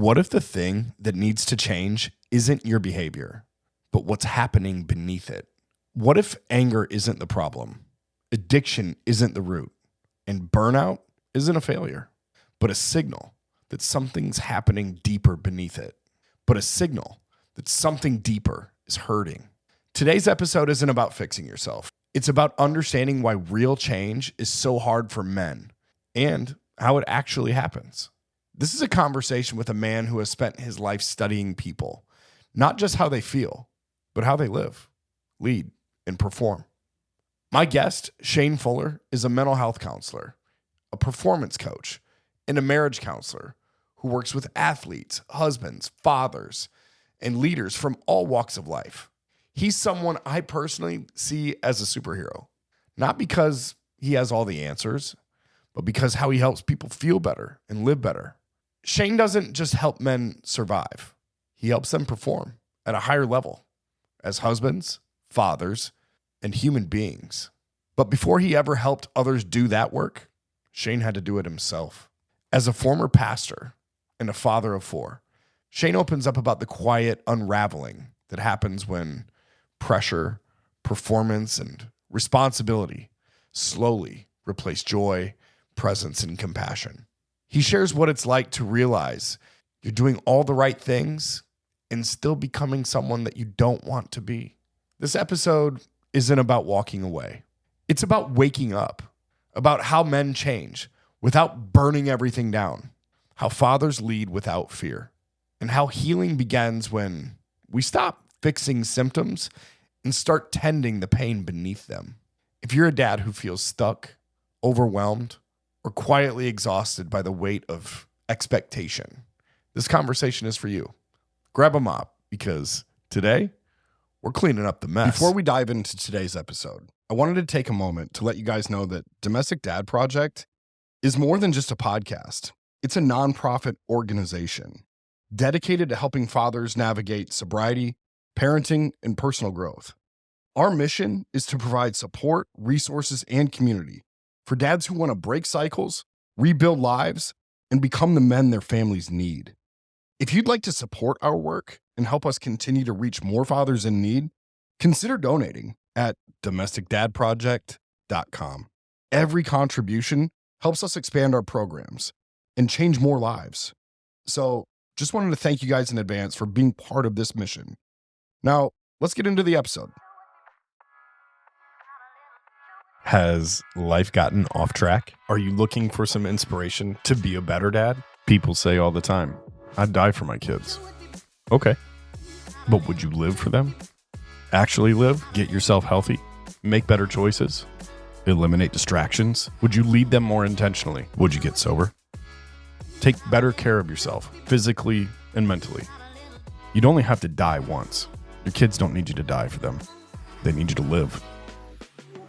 What if the thing that needs to change isn't your behavior, but what's happening beneath it? What if anger isn't the problem, addiction isn't the root, and burnout isn't a failure, but a signal that something's happening deeper beneath it, but a signal that something deeper is hurting? Today's episode isn't about fixing yourself. It's about understanding why real change is so hard for men and how it actually happens. This is a conversation with a man who has spent his life studying people, not just how they feel, but how they live, lead, and perform. My guest, Shane Fuller, is a mental health counselor, a performance coach, and a marriage counselor who works with athletes, husbands, fathers, and leaders from all walks of life. He's someone I personally see as a superhero, not because he has all the answers, but because how he helps people feel better and live better. Shane doesn't just help men survive. He helps them perform at a higher level as husbands, fathers, and human beings. But before he ever helped others do that work, Shane had to do it himself. As a former pastor and a father of four, Shane opens up about the quiet unraveling that happens when pressure, performance, and responsibility slowly replace joy, presence, and compassion. He shares what it's like to realize you're doing all the right things and still becoming someone that you don't want to be. This episode isn't about walking away. It's about waking up, about how men change without burning everything down, how fathers lead without fear, and how healing begins when we stop fixing symptoms and start tending the pain beneath them. If you're a dad who feels stuck, overwhelmed, or quietly exhausted by the weight of expectation, this conversation is for you. Grab a mop, because today we're cleaning up the mess. Before we dive into today's episode, I wanted to take a moment to let you guys know that Domestic Dad Project is more than just a podcast. It's a nonprofit organization dedicated to helping fathers navigate sobriety, parenting, and personal growth. Our mission is to provide support, resources, and community for dads who want to break cycles, rebuild lives, and become the men their families need. If you'd like to support our work and help us continue to reach more fathers in need, consider donating at domesticdadproject.com. Every contribution helps us expand our programs and change more lives. So just wanted to thank you guys in advance for being part of this mission. Now, let's get into the episode. Has life gotten off track? Are you looking for some inspiration to be a better dad? People say all the time, I'd die for my kids. Okay. But would you live for them? Actually live? Get yourself healthy? Make better choices? Eliminate distractions? Would you lead them more intentionally? Would you get sober? Take better care of yourself, physically and mentally. You'd only have to die once. Your kids don't need you to die for them. They need you to live.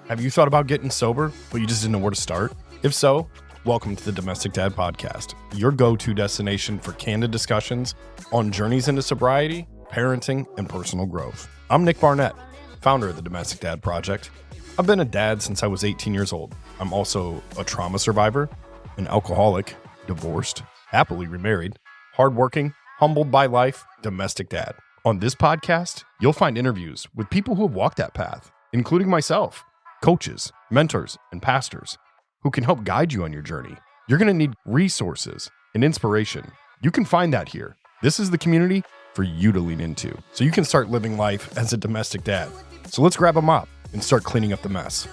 Have you thought about getting sober, but you just didn't know where to start? If so, welcome to the Domestic Dad Podcast, your go-to destination for candid discussions on journeys into sobriety, parenting, and personal growth. I'm Nick Barnett, founder of the Domestic Dad Project. I've been a dad since I was 18 years old. I'm also a trauma survivor, an alcoholic, divorced, happily remarried, hardworking, humbled by life, domestic dad. On this podcast, you'll find interviews with people who have walked that path, including myself, coaches, mentors, and pastors who can help guide you on your journey. You're going to need resources and inspiration. You can find that here. This is the community for you to lean into so you can start living life as a domestic dad. So let's grab a mop and start cleaning up the mess.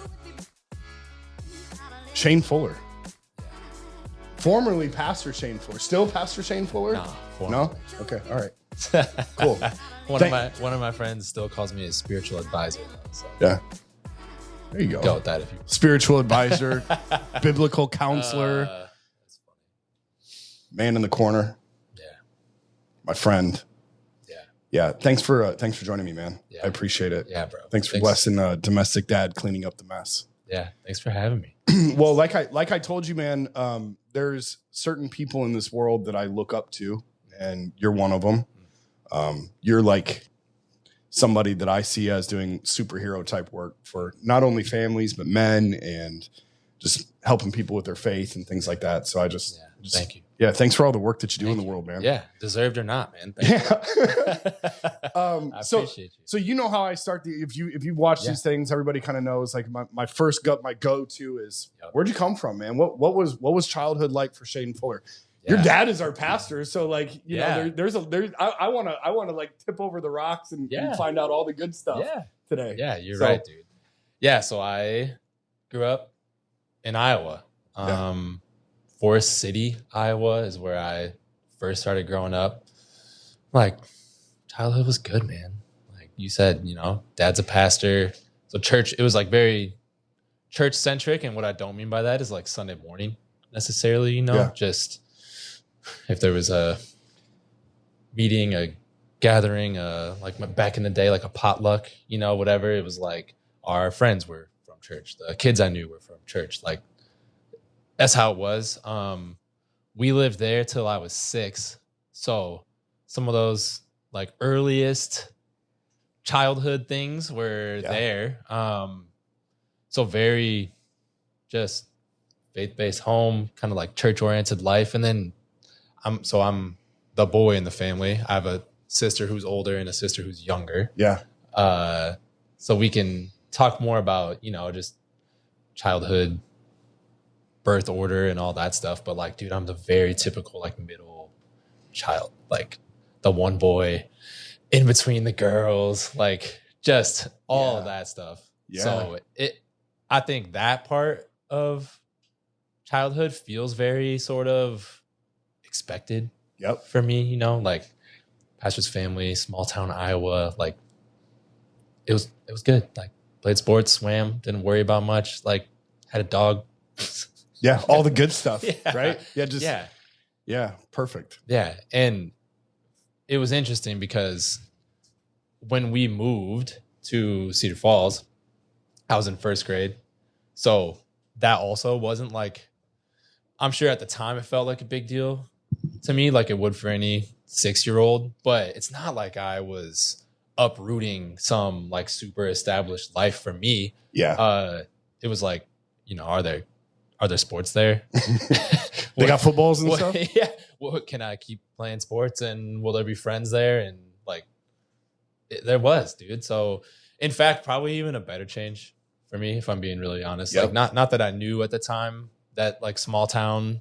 Shane Fuller. Formerly Pastor Shane Fuller. Still Pastor Shane Fuller? No, formerly. No? Okay, all right. Cool. One of my friends still calls me a spiritual advisor. So Yeah. There you go with that if you. Spiritual advisor, biblical counselor, That's funny. man in the corner, Yeah. my friend. Yeah. Yeah. Thanks for joining me, man. Yeah. I appreciate it. Yeah, bro. Thanks for blessing domestic dad cleaning up the mess. Yeah. Thanks for having me. Well, like I told you, man, there's certain people in this world that I look up to, and you're one of them. You're like somebody that I see as doing superhero type work for not only families, but men, and just helping people with their faith and things like that. So I just Thank you. Yeah. Thanks for all the work that you do in the world, man. Yeah. Deserved or not, man. Thank I appreciate you. So you know how I start if you watch these things, everybody kind of knows like my go-to is where'd you come from, man? What was childhood like for Shaden Fuller? Yeah. Your dad is our pastor, so like you know I want to like tip over the rocks and find out all the good stuff today. Yeah, you're right, dude. Yeah, so I grew up in Iowa. Forest City, Iowa is where I first started growing up. Like, childhood was good, man. Like you said, you know, dad's a pastor. So church, it was like very church centric. And what I don't mean by that is like Sunday morning necessarily, you know, just if there was a meeting, a gathering, like back in the day, like a potluck, you know, whatever. It was like our friends were from church. The kids I knew were from church. Like, that's how it was. We lived there till I was 6. So some of those like earliest childhood things were there. So very just faith-based home, kind of like church-oriented life. And then I'm the boy in the family. I have a sister who's older and a sister who's younger. Yeah. So we can talk more about, you know, just childhood birth order and all that stuff, but like, dude, I'm the very typical like middle child, like the one boy in between the girls, like just all of that stuff. So I think that part of childhood feels very sort of expected for me, you know, like pastor's family, small town Iowa, like it was good. Like played sports, swam, didn't worry about much, like had a dog. Yeah, all the good stuff, right? Yeah, perfect. Yeah, and it was interesting because when we moved to Cedar Falls, I was in first grade. So that also wasn't like, I'm sure at the time it felt like a big deal to me, like it would for any 6-year-old, but it's not like I was uprooting some like super established life for me. Yeah. It was like, you know, are there sports there? They got footballs and stuff? Yeah. Well, can I keep playing sports and will there be friends there? And like, there was, dude. So in fact, probably even a better change for me, if I'm being really honest. Like not that I knew at the time that like small town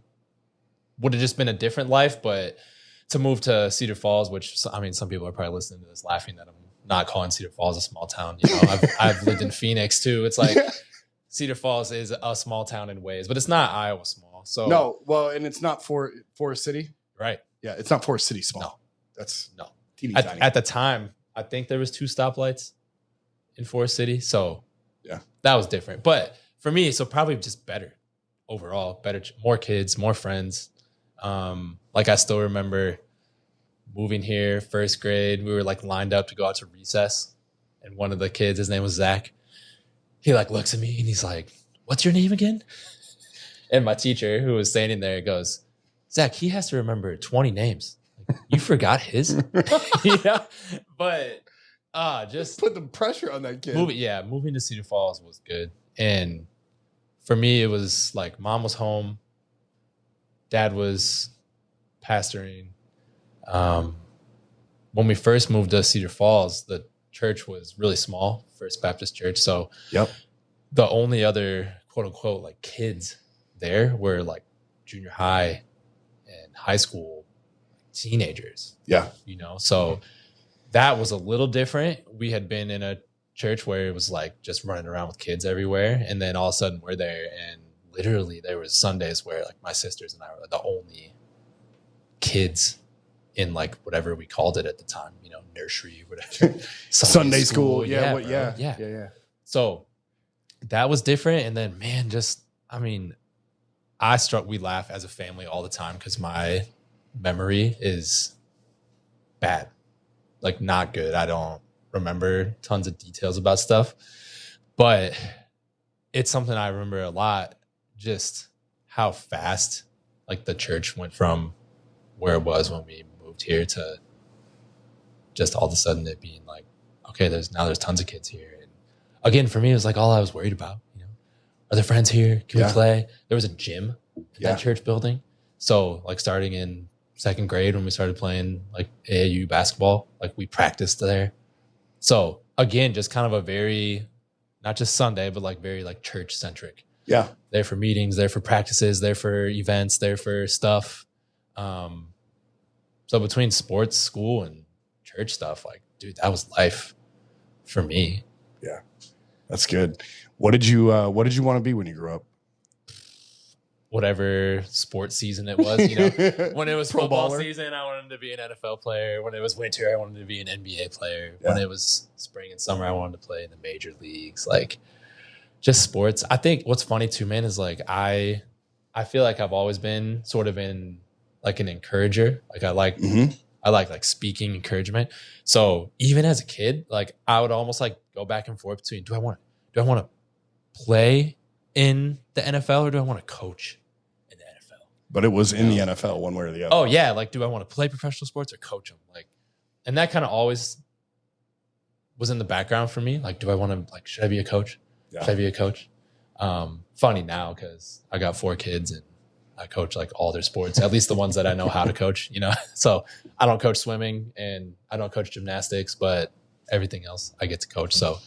would have just been a different life, but to move to Cedar Falls, which I mean, some people are probably listening to this laughing that I'm not calling Cedar Falls a small town. You know, I've lived in Phoenix too. It's like, Cedar Falls is a small town in ways, but it's not Iowa small. So no, well, and it's not Forest City, right? Yeah, it's not Forest City small. No, that's teeny tiny. At the time, I think there was 2 stoplights in Forest City, so that was different. But for me, so probably just better overall, better, more kids, more friends. Like I still remember moving here, first grade. We were like lined up to go out to recess, and one of the kids, his name was Zach. He like looks at me and he's like, "What's your name again?" And my teacher, who was standing there, goes, "Zach, he has to remember 20 names. Like, you forgot his." Yeah, but just put the pressure on that kid. Moving to Cedar Falls was good, and for me, it was like mom was home, dad was pastoring. When we first moved to Cedar Falls, the church was really small, First Baptist Church. So the only other quote unquote like kids there were like junior high and high school teenagers. Yeah. You know, so that was a little different. We had been in a church where it was like just running around with kids everywhere. And then all of a sudden we're there and literally there was Sundays where like my sisters and I were the only kids in like whatever we called it at the time, you know, nursery, whatever. Sunday school. Yeah. So that was different. And then, man, just, I mean, we laugh as a family all the time because my memory is bad, like not good. I don't remember tons of details about stuff, but it's something I remember a lot, just how fast like the church went from where it was when we moved here to just all of a sudden it being like, okay, there's tons of kids here. And again, for me, it was like all I was worried about, you know, are there friends here? Can we play? There was a gym in that church building. So like starting in second grade when we started playing like AAU basketball, like we practiced there. So again, just kind of a very, not just Sunday, but like very like church centric. Yeah. There for meetings, there for practices, there for events, there for stuff. So between sports, school, and church stuff, like, dude, that was life for me. Yeah. That's good. What did you want to be when you grew up? Whatever sports season it was, you know, when it was Pro football baller. season, I wanted to be an NFL player. When it was winter, I wanted to be an NBA player. Yeah. When it was spring and summer, I wanted to play in the major leagues. Like just sports. I think what's funny too, man, is like, I feel like I've always been sort of in like an encourager. Like I like speaking encouragement. So even as a kid, like I would almost like go back and forth between, do I want to play in the NFL or do I want to coach in the NFL? But it was in the NFL one way or the other. Oh yeah. Like, do I want to play professional sports or coach them? Like, and that kind of always was in the background for me. Like, do I want to, like, should I be a coach? Yeah. Should I be a coach? Funny now, cause I got 4 kids and I coach like all their sports, at least the ones that I know how to coach, you know? So I don't coach swimming and I don't coach gymnastics, but everything else I get to coach. So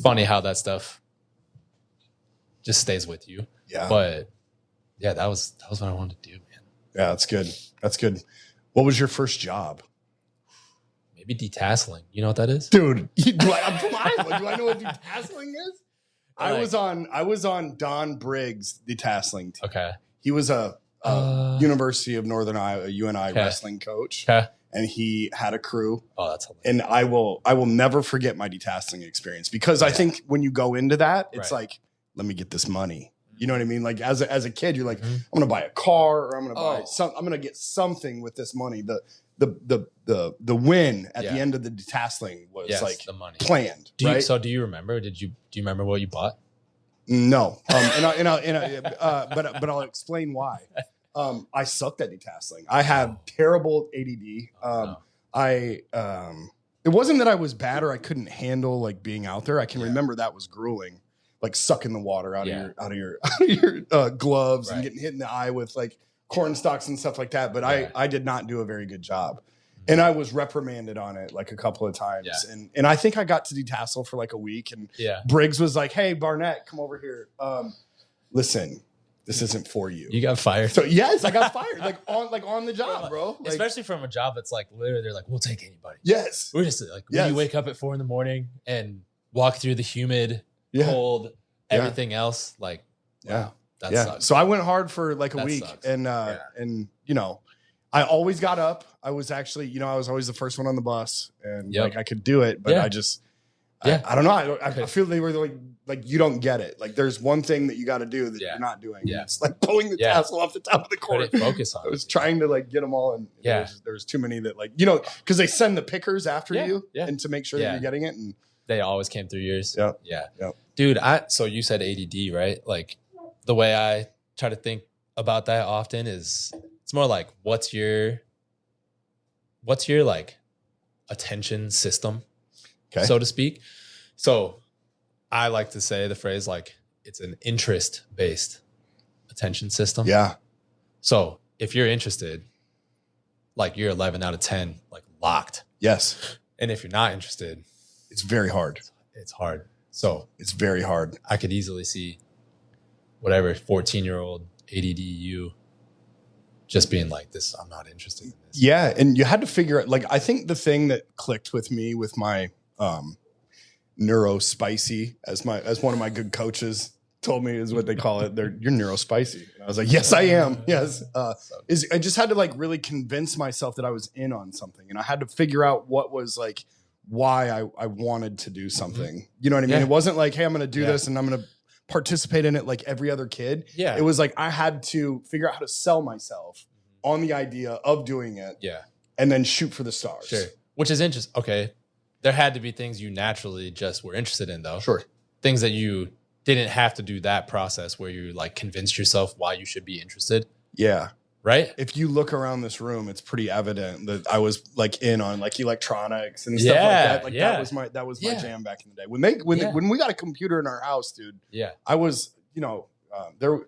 funny how that stuff just stays with you. Yeah. But yeah, that was what I wanted to do, man. Yeah, that's good. That's good. What was your first job? Maybe detasseling. You know what that is? Dude, do I know what detasseling is? I was on Don Briggs' detasseling team. Okay. He was a University of Northern Iowa, UNI wrestling coach. Okay. And he had a crew. Oh, that's hilarious. And I will never forget my detasseling experience because I think when you go into that, it's like, let me get this money. You know what I mean? Like as a kid, you're like, I'm going to buy a car or I'm going to buy I'm going to get something with this money. The win at the end of the detasseling was like the money planned. So do you remember? Do you remember what you bought? No. But I'll explain why. I sucked at detasseling. I have terrible ADD. It wasn't that I was bad or I couldn't handle like being out there. I can remember that was grueling, like sucking the water out of your gloves and getting hit in the eye with like corn stalks and stuff like that. But I did not do a very good job. And I was reprimanded on it like a couple of times. Yeah. And I think I got to detassel for like a week. And Briggs was like, hey, Barnett, come over here. Listen, this isn't for you. You got fired. So yes, I got fired on the job, bro. Like, especially from a job that's like literally they're like, we'll take anybody. Yes. We're just like, when you wake up at 4 a.m. and walk through the humid, cold, everything else, like, that sucks. So I went hard for like a week sucks. and you know, I always got up. I was actually, you know, I was always the first one on the bus and like I could do it, but I just, I don't know. I feel they were like, you don't get it. Like there's one thing that you got to do that you're not doing. Yeah. It's like pulling the tassel off the top of the court. Focus on I was trying to like get them all. And there was too many that like, you know, cause they send the pickers after you and to make sure that you're getting it. And they always came through yours. Yeah. Dude, so you said ADD, right? Like the way I try to think about that often is it's more like, what's your like attention system, so to speak. So I like to say the phrase like it's an interest-based attention system. Yeah. So if you're interested, like you're 11 out of 10, like locked. Yes. And if you're not interested, it's very hard. It's hard. So it's very hard. I could easily see whatever 14-year-old ADD you just being like this, I'm not interested in this. Yeah. And you had to figure out, like, I think the thing that clicked with me with my neurospicy, as one of my good coaches told me is what they call it. You're neurospicy. And I was like, yes, I am. Yes. I just had to like really convince myself that I was in on something. And I had to figure out what was like, why I wanted to do something. You know what I mean? Yeah. It wasn't like, hey, I'm going to do this and I'm going to participate in it like every other kid. Yeah. It was like I had to figure out how to sell myself on the idea of doing it. Yeah. And then shoot for the stars. Sure. Which is interesting. Okay. There had to be things you naturally just were interested in though. Sure. Things that you didn't have to do that process where you like convinced yourself why you should be interested. Yeah. Right. If you look around this room, it's pretty evident that I was like in on like electronics and stuff like that. Like that was my jam back in the day. When we got a computer in our house, dude. Yeah. I was, you know, there.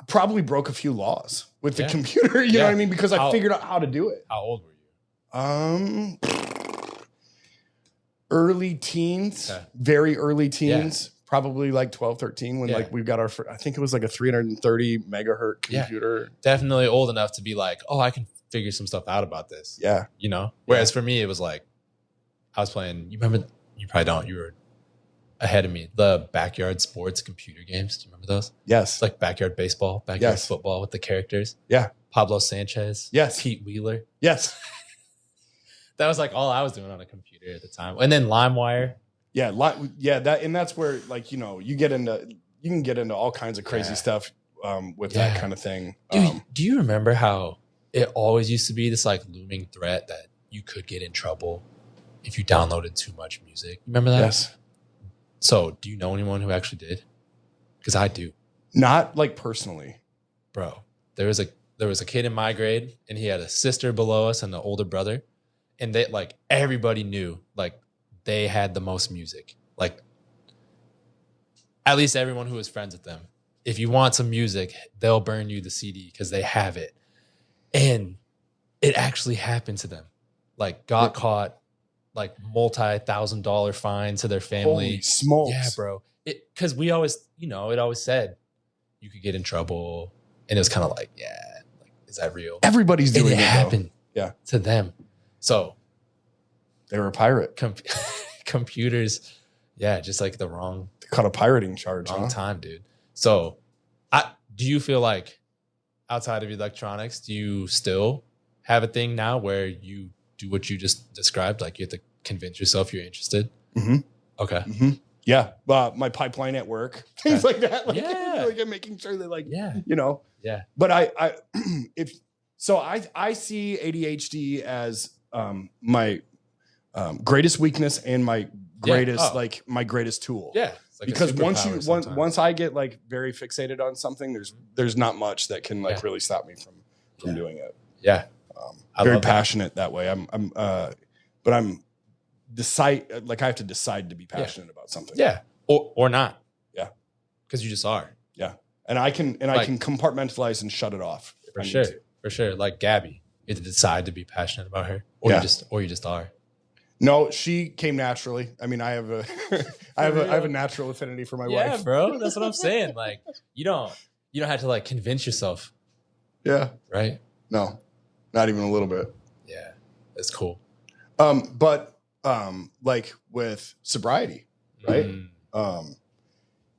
probably broke a few laws with the Yeah. computer. You know what I mean? Because I How- figured out how to do it. How old were you? Early teens, Okay. very early teens, probably like 12, 13 when Yeah. like we've got our, I think it was like a 330 megahertz Yeah. computer. Definitely old enough to be like, oh, I can figure some stuff out about this. Yeah. You know? Whereas for me, it was like, I was playing, you remember, you probably don't, you were ahead of me, the backyard sports computer games. Do you remember those? Yes. It's like backyard baseball, backyard Yes. football with the characters. Yeah. Pablo Sanchez. Yes. Pete Wheeler. Yes. That was like all I was doing on a computer at the time. And then LimeWire. Yeah. That's where like, you know, you can get into all kinds of crazy stuff with that kind of thing. Dude, do you remember how it always used to be this like looming threat that you could get in trouble if you downloaded too much music? Remember that? Yes. So do you know anyone who actually did? Because I do. Not like personally. Bro, there was a kid in my grade and he had a sister below us and an older brother. And they like everybody knew like they had the most music. Like at least everyone who was friends with them. If you want some music, they'll burn you the CD because they have it. And it actually happened to them. Like got caught, like multi-$1,000 fine to their family. Holy smokes. Yeah, bro. Because we always, you know, it always said you could get in trouble. And it was kind of like, yeah, like, is that real? Everybody's doing And it it. happened Yeah. to them. So They were a pirate. computers, yeah, just like the wrong They caught a pirating charge. time, dude. So do you feel like outside of electronics, do you still have a thing now where you do what you just described? Like you have to convince yourself you're interested? Mm-hmm. Okay. Mm-hmm. Yeah. My pipeline at work, things like that. Like, Yeah. like I'm making sure that like, Yeah. you know, Yeah. but I see ADHD as my greatest weakness and my greatest my greatest tool. Yeah. It's like a Because superpower sometimes. once I get like very fixated on something, there's not much that can like really stop me from doing it. Yeah. Very passionate that way. But I'm I have to decide to be passionate about something. Yeah. Or not. Yeah. Because you just are. Yeah. And I can compartmentalize and shut it off. if I need to. For sure. Like Gabby, you have to decide to be passionate about her. Or you just are. No, she came naturally. I mean, I have a natural affinity for my Yeah, wife. bro. That's what I'm saying. Like you don't have to like convince yourself. Yeah. Right? No. Not even a little bit. Yeah. That's cool. But like with sobriety, right?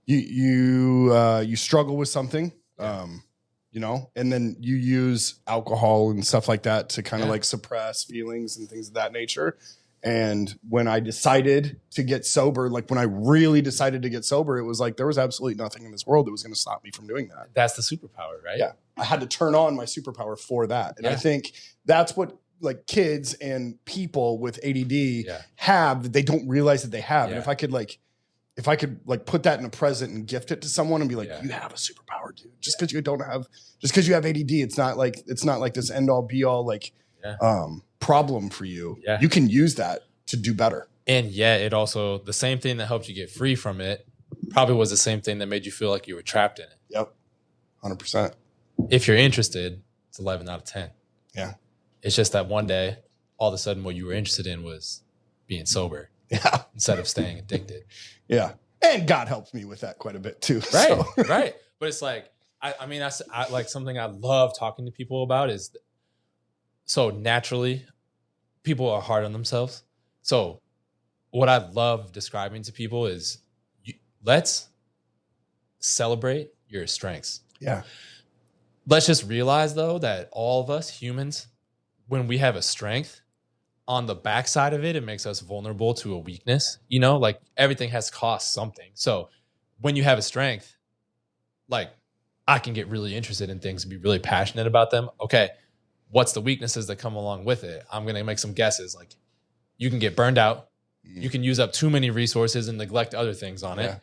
You struggle with something, you know, and then you use alcohol and stuff like that to kind of like suppress feelings and things of that nature. And when I decided to get sober, like when I really decided to get sober, it was like there was absolutely nothing in this world that was going to stop me from doing that. That's the superpower, right? Yeah. I had to turn on my superpower for that. And I think that's what like kids and people with ADD have that they don't realize that they have. And if I could put that in a present and gift it to someone and be like, you have a superpower, dude. Just because you have ADD, it's not like this end all be all like problem for you. Yeah. You can use that to do better. And it also, the same thing that helped you get free from it probably was the same thing that made you feel like you were trapped in it. Yep. 100%. If you're interested, it's 11 out of 10. Yeah. It's just that one day, all of a sudden what you were interested in was being sober. Yeah. Instead of staying addicted. Yeah. And God helps me with that quite a bit too. Right. So. Right. But it's like, I like something I love talking to people about is, so naturally people are hard on themselves. So what I love describing to people is let's celebrate your strengths. Yeah. Let's just realize though, that all of us humans, when we have a strength, on the backside of it, it makes us vulnerable to a weakness. You know, like everything has cost something. So when you have a strength, like I can get really interested in things and be really passionate about them. Okay, what's the weaknesses that come along with it? I'm going to make some guesses. Like you can get burned out. You can use up too many resources and neglect other things on it.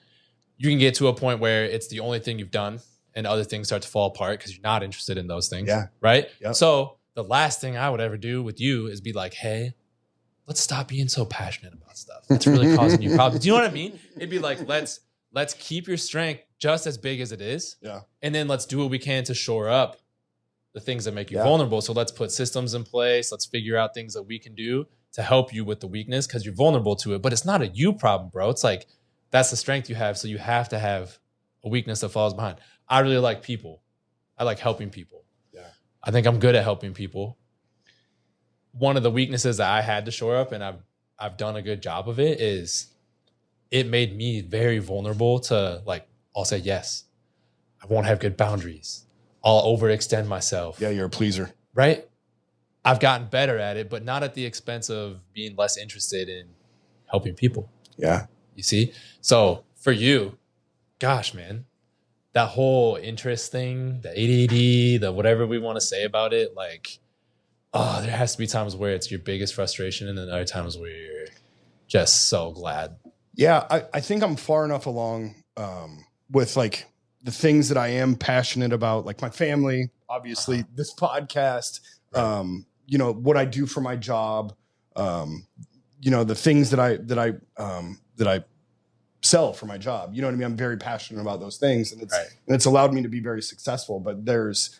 You can get to a point where it's the only thing you've done and other things start to fall apart because you're not interested in those things. Yeah. Right? Yep. So the last thing I would ever do with you is be like, hey, let's stop being so passionate about stuff. That's really causing you problems. Do you know what I mean? It'd be like, let's let's keep your strength just as big as it is. Yeah. And then let's do what we can to shore up the things that make you Yeah. vulnerable. So let's put systems in place. Let's figure out things that we can do to help you with the weakness because you're vulnerable to it. But it's not a you problem, bro. It's like that's the strength you have. So you have to have a weakness that falls behind. I really like people. I like helping people. Yeah. I think I'm good at helping people. One of the weaknesses that I had to shore up, and I've done a good job of it, is it made me very vulnerable to like, I'll say yes. I won't have good boundaries. I'll overextend myself. Yeah, you're a pleaser. Right? I've gotten better at it, but not at the expense of being less interested in helping people. Yeah. You see? So for you, gosh, man, that whole interest thing, the ADD, the whatever we want to say about it, like, oh, there has to be times where it's your biggest frustration and then other times where you're just so glad. Yeah, I think I'm far enough along with like the things that I am passionate about, like my family, obviously, this podcast, Right. you know, what I do for my job, you know, the things that I sell for my job. You know what I mean? I'm very passionate about those things, and it's allowed me to be very successful. But there's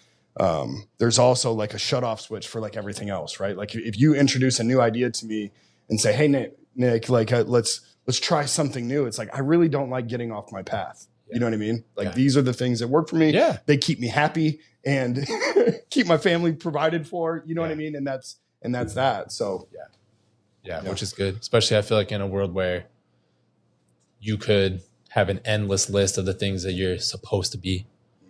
also like a shut off switch for like everything else, right? Like if you introduce a new idea to me and say, "Hey, Nick, like let's try something new," it's like I really don't like getting off my path. Yeah. You know what I mean? Like these are the things that work for me. Yeah. They keep me happy and keep my family provided for. You know what I mean? And that's that. So yeah, which is good. Especially I feel like in a world where you could have an endless list of the things that you're supposed to be,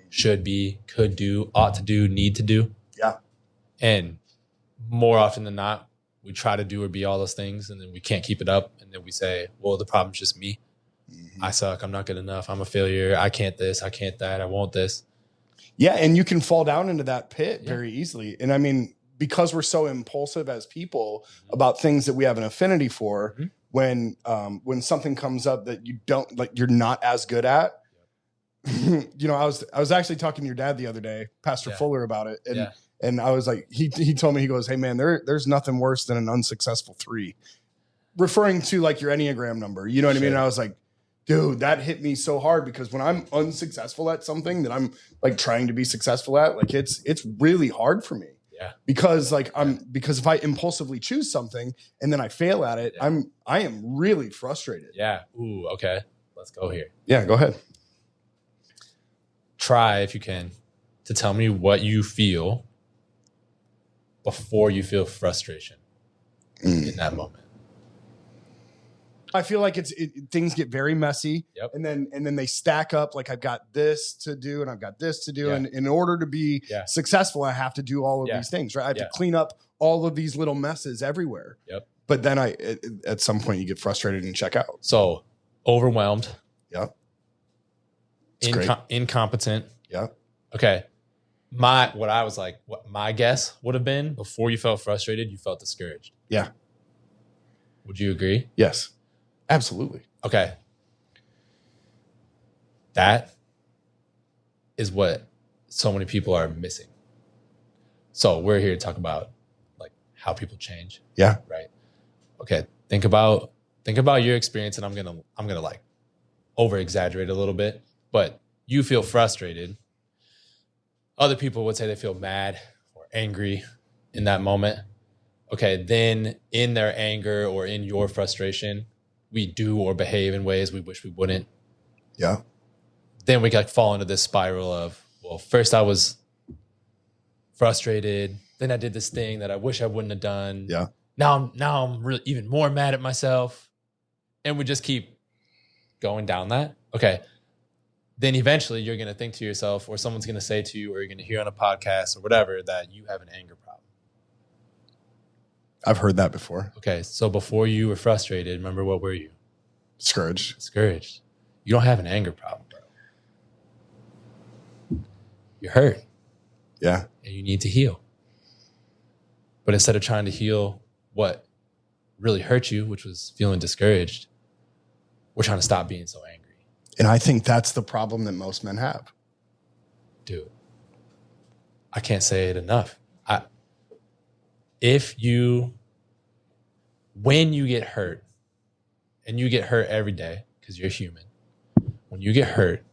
should be, could do, ought to do, need to do. Yeah. And more often than not, we try to do or be all those things, and then we can't keep it up. And then we say, well, the problem's just me. Mm-hmm. I suck. I'm not good enough. I'm a failure. I can't this. I can't that. I won't this. Yeah. And you can fall down into that pit very easily. And I mean, because we're so impulsive as people about things that we have an affinity for, when something comes up that you don't like, you're not as good at, you know, I was actually talking to your dad the other day, Pastor Fuller, about it. And I was like, he told me, he goes, "Hey man, there's nothing worse than an unsuccessful 3," referring to like your Enneagram number. You know what I mean? And I was like, dude, that hit me so hard, because when I'm unsuccessful at something that I'm like trying to be successful at, like it's really hard for me. Yeah. Because like because if I impulsively choose something and then I fail at it, I am really frustrated. Yeah. Ooh, okay. Let's go here. Yeah, go ahead. Try, if you can, to tell me what you feel before you feel frustration in that moment. I feel like things get very messy, and then they stack up. Like I've got this to do and I've got this to do, and in order to be successful, I have to do all of these things. Right? I have to clean up all of these little messes everywhere. Yep. But then at some point you get frustrated and check out. So overwhelmed. Yep. Incompetent. Yep. Okay. What my guess would have been, before you felt frustrated, you felt discouraged. Yeah. Would you agree? Yes. Absolutely. Okay. That is what so many people are missing. So we're here to talk about like how people change. Yeah. Right. Okay. Think about your experience, and I'm gonna like over exaggerate a little bit, but you feel frustrated. Other people would say they feel mad or angry in that moment. Okay. Then in their anger or in your frustration, we do or behave in ways we wish we wouldn't. Yeah. Then we like fall into this spiral of, well, first I was frustrated, then I did this thing that I wish I wouldn't have done. Yeah. Now I'm really even more mad at myself. And we just keep going down that. Okay. Then eventually you're going to think to yourself, or someone's going to say to you, or you're going to hear on a podcast or whatever, that you have an anger problem. I've heard that before. Okay. So before you were frustrated, remember, what were you? Discouraged. You don't have an anger problem, bro. You're hurt. Yeah. And you need to heal. But instead of trying to heal what really hurt you, which was feeling discouraged, we're trying to stop being so angry. And I think that's the problem that most men have. Dude, I can't say it enough. When you get hurt, and you get hurt every day because you're human, when you get hurt,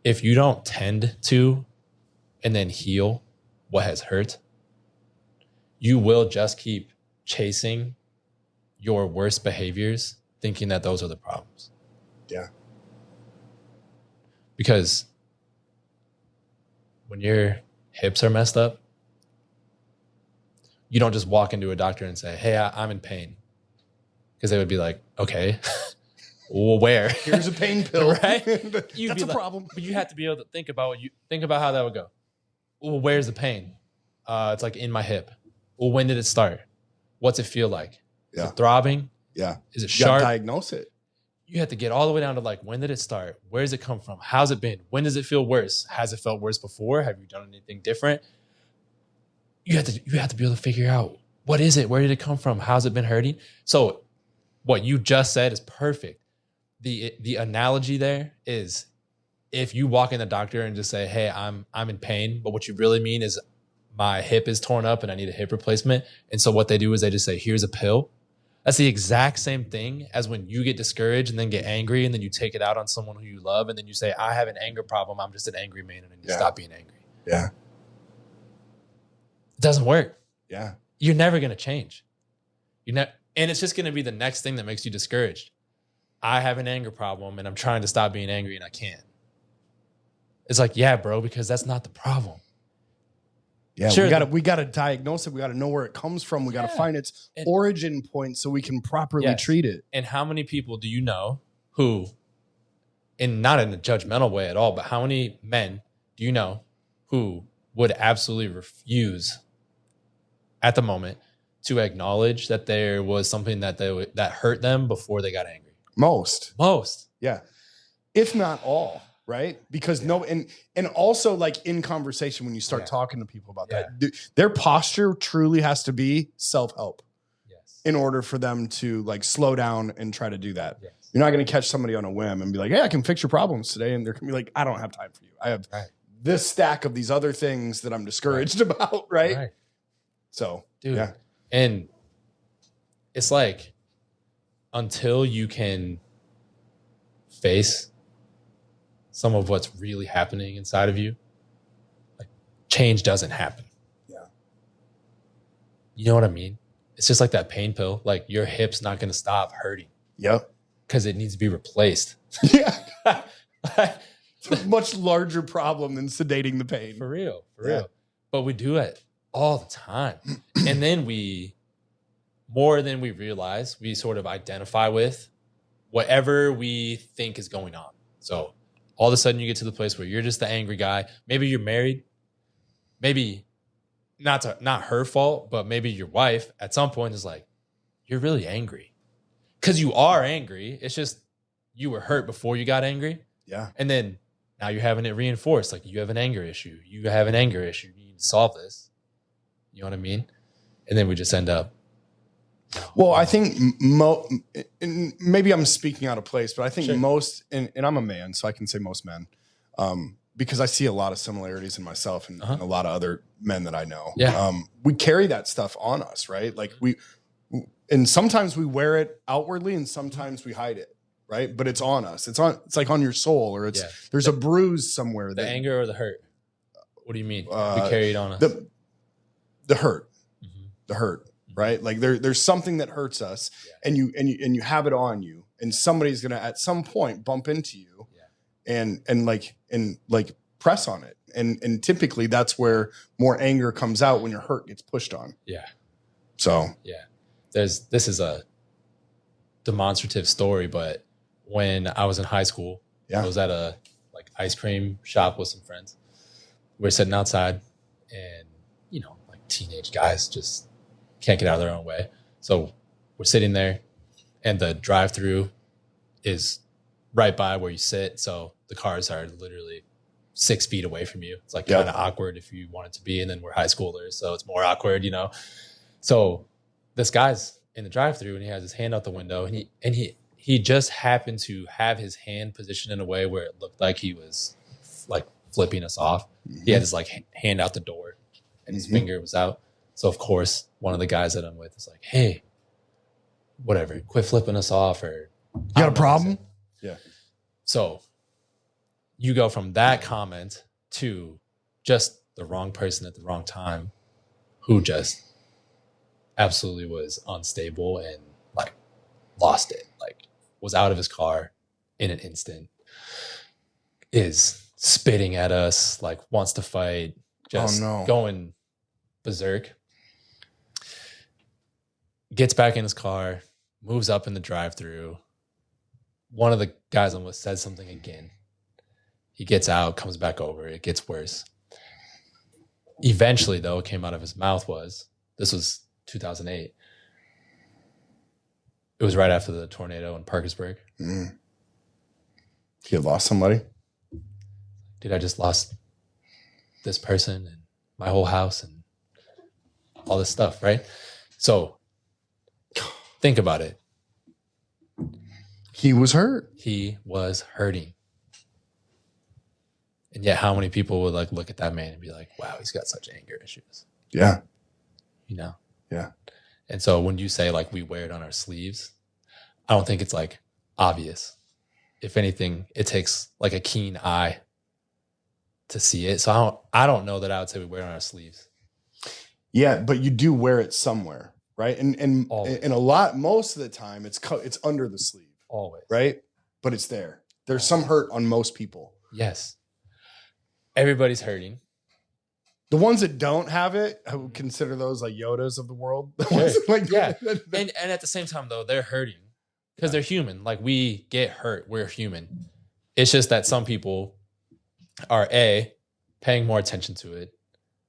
if you don't tend to and then heal what has hurt, you will just keep chasing your worst behaviors, thinking that those are the problems. Yeah. Because when your hips are messed up, you don't just walk into a doctor and say, hey, I'm in pain. Because they would be like, okay, well, where? Here's a pain pill. Right? That's a problem. But you have to be able to think about how that would go. Well, where's the pain? It's like in my hip. Well, when did it start? What's it feel like? Is it throbbing? Yeah. Is it You gotta sharp? diagnose it. You have to get all the way down to like, when did it start? Where does it come from? How's it been? When does it feel worse? Has it felt worse before? Have you done anything different? You have to be able to figure out, what is it? Where did it come from? How's it been hurting? So what you just said is perfect. The analogy there is, if you walk in the doctor and just say, hey, I'm in pain, but what you really mean is my hip is torn up and I need a hip replacement. And so what they do is they just say, here's a pill. That's the exact same thing as when you get discouraged and then get angry and then you take it out on someone who you love and then you say, I have an anger problem. I'm just an angry man, and then you stop being angry. Yeah. It doesn't work. Yeah. You're never going to change. And it's just going to be the next thing that makes you discouraged. I have an anger problem and I'm trying to stop being angry and I can't. It's like, yeah, bro, because that's not the problem. Yeah, Sure. we gotta diagnose it. We gotta know where it comes from. We gotta find its origin point so we can properly treat it. And how many people do you know who, not in a judgmental way at all, but how many men do you know who would absolutely refuse at the moment to acknowledge that there was something that that hurt them before they got angry? Most. Yeah. If not all, right? Because and also like in conversation, when you start talking to people about that, their posture truly has to be self-help in order for them to like slow down and try to do that. Yes. You're not going to catch somebody on a whim and be like, hey, I can fix your problems today. And they're going to be like, I don't have time for you. I have this stack of these other things that I'm discouraged about. Right. So, dude. And it's like, until you can face some of what's really happening inside of you, like, change doesn't happen. Yeah. You know what I mean? It's just like that pain pill. Like, your hip's not going to stop hurting. Yep. Because it needs to be replaced. Yeah. It's a much larger problem than sedating the pain. For real. But we do it all the time. And then more than we realize, we sort of identify with whatever we think is going on. So all of a sudden you get to the place where you're just the angry guy. Maybe you're married. Maybe not her fault, but maybe your wife at some point is like, you're really angry. Because you are angry. It's just you were hurt before you got angry. Yeah. And then now you're having it reinforced. Like, you have an anger issue. You have an anger issue. You need to solve this. You know what I mean? And then we just end up. Well, I think maybe I'm speaking out of place, but I think most, and I'm a man, so I can say most men, because I see a lot of similarities in myself and a lot of other men that I know. Yeah. We carry that stuff on us, right? Like and sometimes we wear it outwardly and sometimes we hide it, right? But it's on us. It's like on your soul, or there's a bruise somewhere. The anger or the hurt? What do you mean? We carry it on us. The hurt, the hurt. Right? Like there's something that hurts us and you have it on you, and somebody's going to at some point bump into you and press on it. And typically that's where more anger comes out, when your hurt gets pushed on. Yeah. So, this is a demonstrative story, but when I was in high school, I was at a like ice cream shop with some friends. We were sitting outside, and like teenage guys just can't get out of their own way. So we're sitting there, and the drive-through is right by where you sit. So the cars are literally 6 feet away from you. It's like kind of awkward if you want it to be. And then we're high schoolers, so it's more awkward, So this guy's in the drive-through, and he has his hand out the window, and he just happened to have his hand positioned in a way where it looked like he was like flipping us off. Mm-hmm. He had his like hand out the door, and his finger was out. So of course, one of the guys that I'm with is like, hey, whatever, quit flipping us off, or you got a problem? Yeah. So you go from that comment to just the wrong person at the wrong time who just absolutely was unstable and like lost it, like was out of his car in an instant, is spitting at us, like wants to fight, just going berserk. Gets back in his car, moves up in the drive-thru. One of the guys almost says something again. He gets out, comes back over. It gets worse. Eventually, though, what came out of his mouth was, this was 2008. It was right after the tornado in Parkersburg. Mm. He had lost somebody? Dude, I just lost this person and my whole house and all this stuff, right? So think about it. He was hurt. He was hurting. And yet how many people would like look at that man and be like, wow, he's got such anger issues. Yeah. You know? Yeah. And so when you say like we wear it on our sleeves, I don't think it's like obvious. If anything, it takes like a keen eye to see it. So I don't know that I would say we wear it on our sleeves. Yeah, but you do wear it somewhere, right? And most of the time it's under the sleeve. Always. Right? But it's there. There's some hurt on most people. Yes. Everybody's hurting. The ones that don't have it, I would consider those like Yodas of the world. Sure. Like, yeah. And at the same time, though, they're hurting because they're human. Like we get hurt. We're human. It's just that some people are A, paying more attention to it,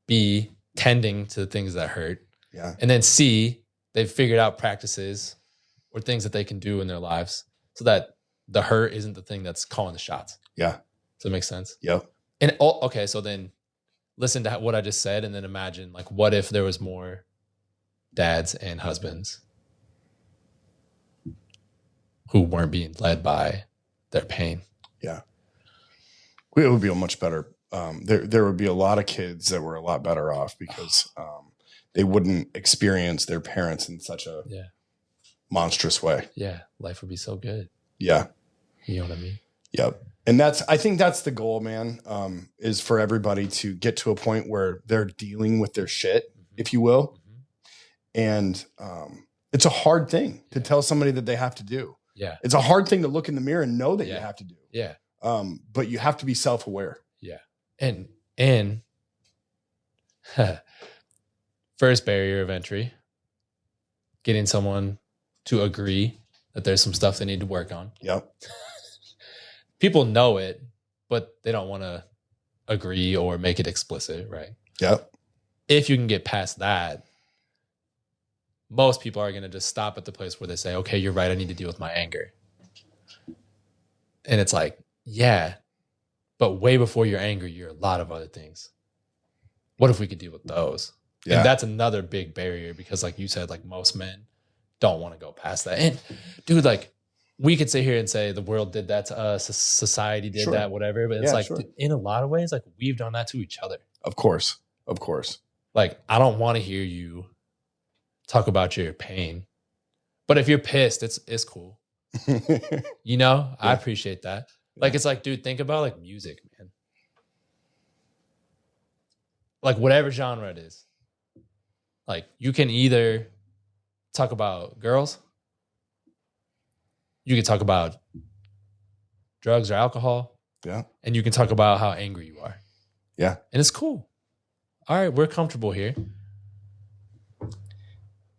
B, tending to the things that hurt. Yeah. And then C, they've figured out practices or things that they can do in their lives so that the hurt isn't the thing that's calling the shots. Yeah. Does that make sense? Yep. And okay, so then listen to what I just said and then imagine like what if there was more dads and husbands who weren't being led by their pain. Yeah. It would be a much better, there would be a lot of kids that were a lot better off because they wouldn't experience their parents in such a monstrous way. Yeah. Life would be so good. Yeah. You know what I mean? Yep. And I think that's the goal, man, is for everybody to get to a point where they're dealing with their shit, if you will. And it's a hard thing to tell somebody that they have to do. Yeah. It's a hard thing to look in the mirror and know that you have to do. Yeah. But you have to be self-aware. Yeah. And first barrier of entry, getting someone to agree that there's some stuff they need to work on. Yep. People know it, but they don't want to agree or make it explicit, right? Yep. If you can get past that, most people are going to just stop at the place where they say, okay, you're right. I need to deal with my anger. And it's like, yeah, but way before your anger, you're a lot of other things. What if we could deal with those? Yeah. And that's another big barrier because like you said, like most men don't want to go past that. And dude, like we could sit here and say the world did that to us, society did that, whatever. But it's like in a lot of ways, like we've done that to each other. Of course. Of course. Like I don't want to hear you talk about your pain, but if you're pissed, it's cool. You know, I appreciate that. Like, it's like, dude, think about like music, man. Like whatever genre it is. Like you can either talk about girls, you can talk about drugs or alcohol. Yeah. And you can talk about how angry you are. Yeah. And it's cool. All right, we're comfortable here.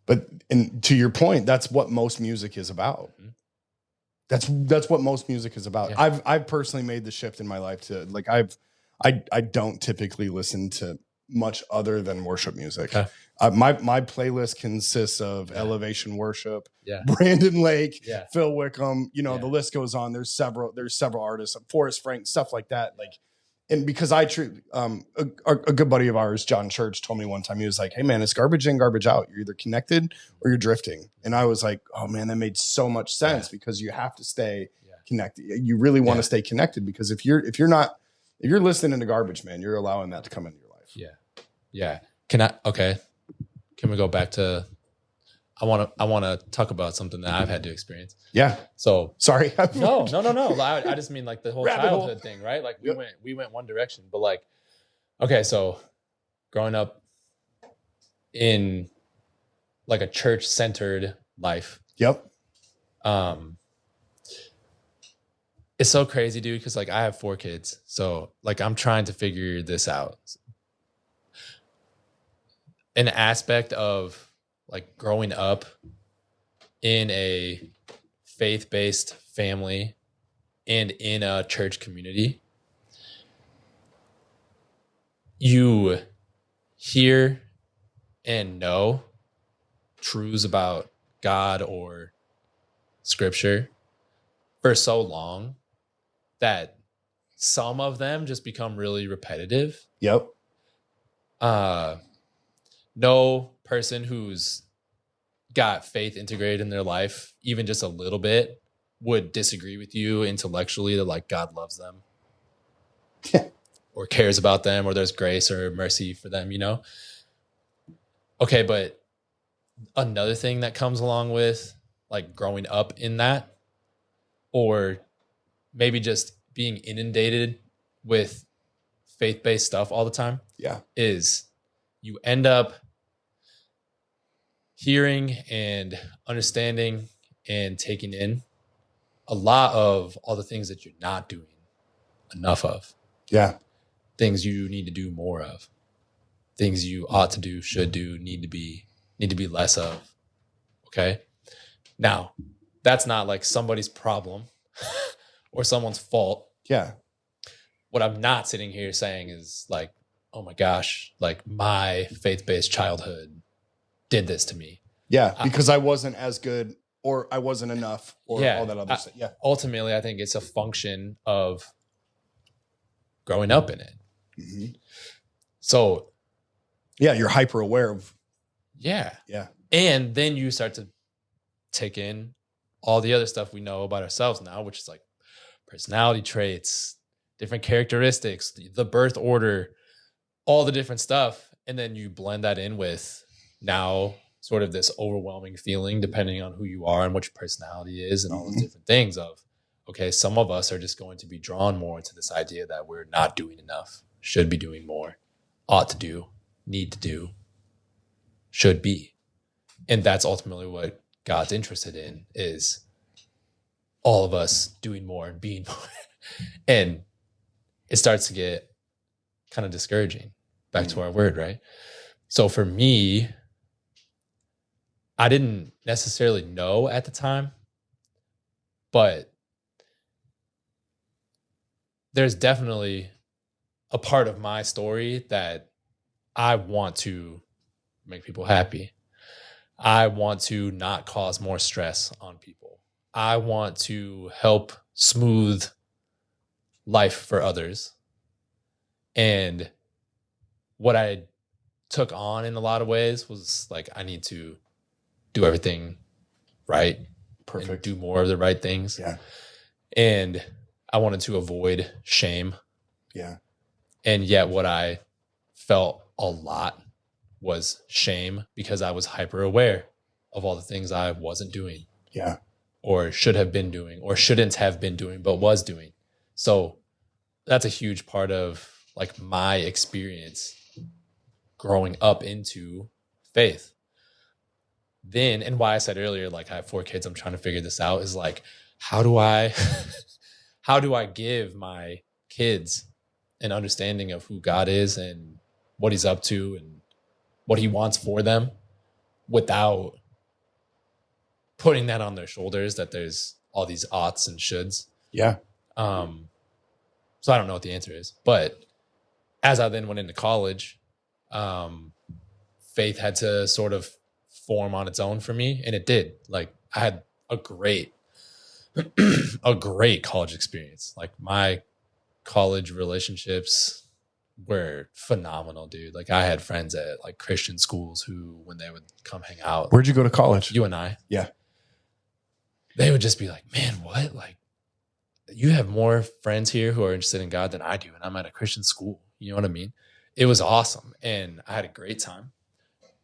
But and to your point, that's what most music is about. Mm-hmm. That's what most music is about. Yeah. I've personally made the shift in my life to like I don't typically listen to much other than worship music. Okay. My playlist consists of elevation worship, Brandon Lake, Phil Wickham. You know, the list goes on. There's several artists, Forrest Frank, stuff like that. Like, and because a good buddy of ours, John Church, told me one time, he was like, "Hey man, it's garbage in, garbage out. You're either connected or you're drifting." And I was like, "Oh man, that made so much sense because you have to stay connected. You really want to stay connected because if you're listening to garbage, man, you're allowing that to come into your life." Yeah. Yeah. Can we go back to, I want to talk about something that I've had to experience. Yeah. So Sorry. no. I just mean like the whole Rabbit hole. childhood thing, right? Like Yep. we went one direction, but like, okay, so growing up in like a church centered life. Yep. It's so crazy, dude, because like I have 4 kids. So like I'm trying to figure this out. An aspect of like growing up in a faith-based family and in a church community, you hear and know truths about God or scripture for so long that some of them just become really repetitive. Yep. No person who's got faith integrated in their life, even just a little bit, would disagree with you intellectually that like God loves them or cares about them or there's grace or mercy for them, you know? Okay, but another thing that comes along with like growing up in that, or maybe just being inundated with faith-based stuff all the time, is you end up hearing and understanding and taking in a lot of all the things that you're not doing enough of. Yeah. Things you need to do more of. Things you ought to do, should do, need to be less of. Okay? Now, that's not like somebody's problem or someone's fault. Yeah. What I'm not sitting here saying is like, oh my gosh, like my faith-based childhood did this to me. Yeah, because I wasn't as good or I wasn't enough or all that other stuff. Yeah. Ultimately, I think it's a function of growing up in it. Mm-hmm. So, yeah, you're hyper aware of. Yeah. Yeah. And then you start to take in all the other stuff we know about ourselves now, which is like personality traits, different characteristics, the birth order, all the different stuff. And then you blend that in with now sort of this overwhelming feeling, depending on who you are and what your personality is and all those different things of, okay, some of us are just going to be drawn more into this idea that we're not doing enough, should be doing more, ought to do, need to do, should be. And that's ultimately what God's interested in, is all of us doing more and being more. And it starts to get kind of discouraging, back to our word, right? So for me, I didn't necessarily know at the time, but there's definitely a part of my story that I want to make people happy. I want to not cause more stress on people. I want to help smooth life for others. And what I took on in a lot of ways was like, I need to do everything right. Perfect. And do more of the right things. Yeah. And I wanted to avoid shame. Yeah. And yet what I felt a lot was shame, because I was hyper aware of all the things I wasn't doing. Yeah. Or should have been doing, or shouldn't have been doing, but was doing. So that's a huge part of like my experience growing up into faith. Then, and why I said earlier, like I have 4 kids, I'm trying to figure this out, is like, how do I give my kids an understanding of who God is and what he's up to and what he wants for them without putting that on their shoulders, that there's all these oughts and shoulds. Yeah. So I don't know what the answer is, but as I then went into college, faith had to sort of form on its own for me. And it did. Like I had a great college experience. Like my college relationships were phenomenal, dude. Like I had friends at like Christian schools who, when they would come hang out. Where'd you go to college? You and I. Yeah. They would just be like, man, what? Like, you have more friends here who are interested in God than I do. And I'm at a Christian school. You know what I mean? It was awesome. And I had a great time.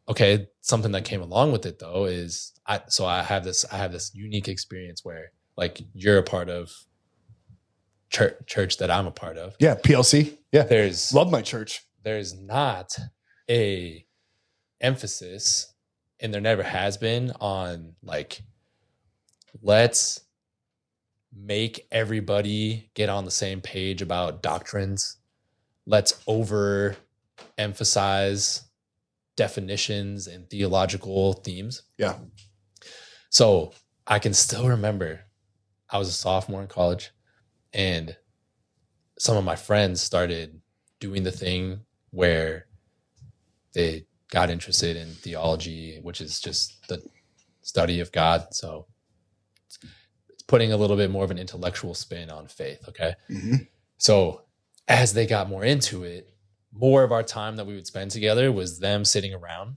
okay, something that came along with it though is I have this unique experience where like you're a part of church that I'm a part of. Yeah. PLC. Yeah. Love my church. There's not a emphasis, and there never has been, on like, let's make everybody get on the same page about doctrines. Let's overemphasize definitions and theological themes. Yeah. So I can still remember I was a sophomore in college, and some of my friends started doing the thing where they got interested in theology, which is just the study of God. So it's putting a little bit more of an intellectual spin on faith. Okay. Mm-hmm. So as they got more into it, more of our time that we would spend together was them sitting around,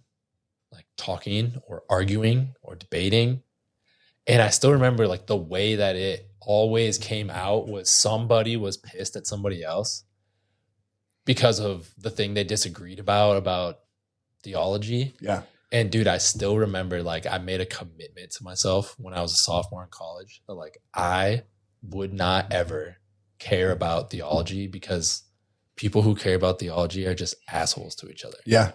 like talking or arguing or debating. And I still remember like the way that it always came out was somebody was pissed at somebody else because of the thing they disagreed about theology. Yeah. And dude, I still remember like I made a commitment to myself when I was a sophomore in college that like I would not ever care about theology because people who care about theology are just assholes to each other. Yeah.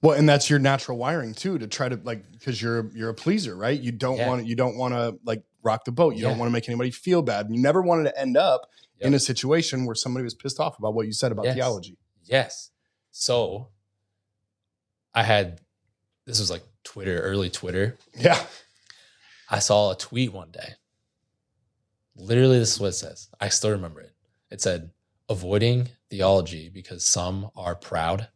Well, and that's your natural wiring too, to try to like, because you're a pleaser, right? You don't want to like rock the boat. You don't want to make anybody feel bad. You never wanted to end up in a situation where somebody was pissed off about what you said about theology. Yes. So this was like Twitter, early Twitter. Yeah. I saw a tweet one day. Literally, this is what it says. I still remember it. It said, avoiding theology because some are proud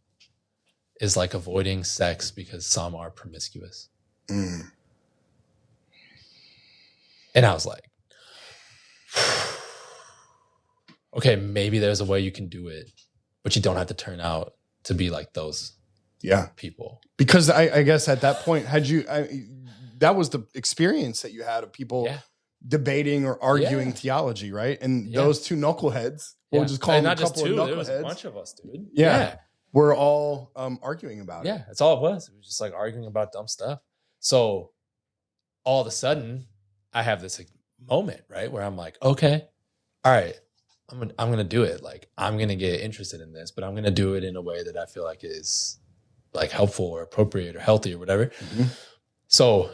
is like avoiding sex because some are promiscuous. Mm. And I was like, okay, maybe there's a way you can do it, but you don't have to turn out to be like those people. Because I guess at that point, that was the experience that you had of people debating or arguing theology, right? And those two knuckleheads, we'll just call them a couple of knuckleheads. There was a bunch of us, dude. Yeah. We're all arguing about it. Yeah, that's all it was. It was just like arguing about dumb stuff. So all of a sudden, I have this like, moment, right, where I'm like, okay, all right, I'm gonna do it. Like, I'm gonna get interested in this, but I'm gonna do it in a way that I feel like is like helpful or appropriate or healthy or whatever. Mm-hmm. So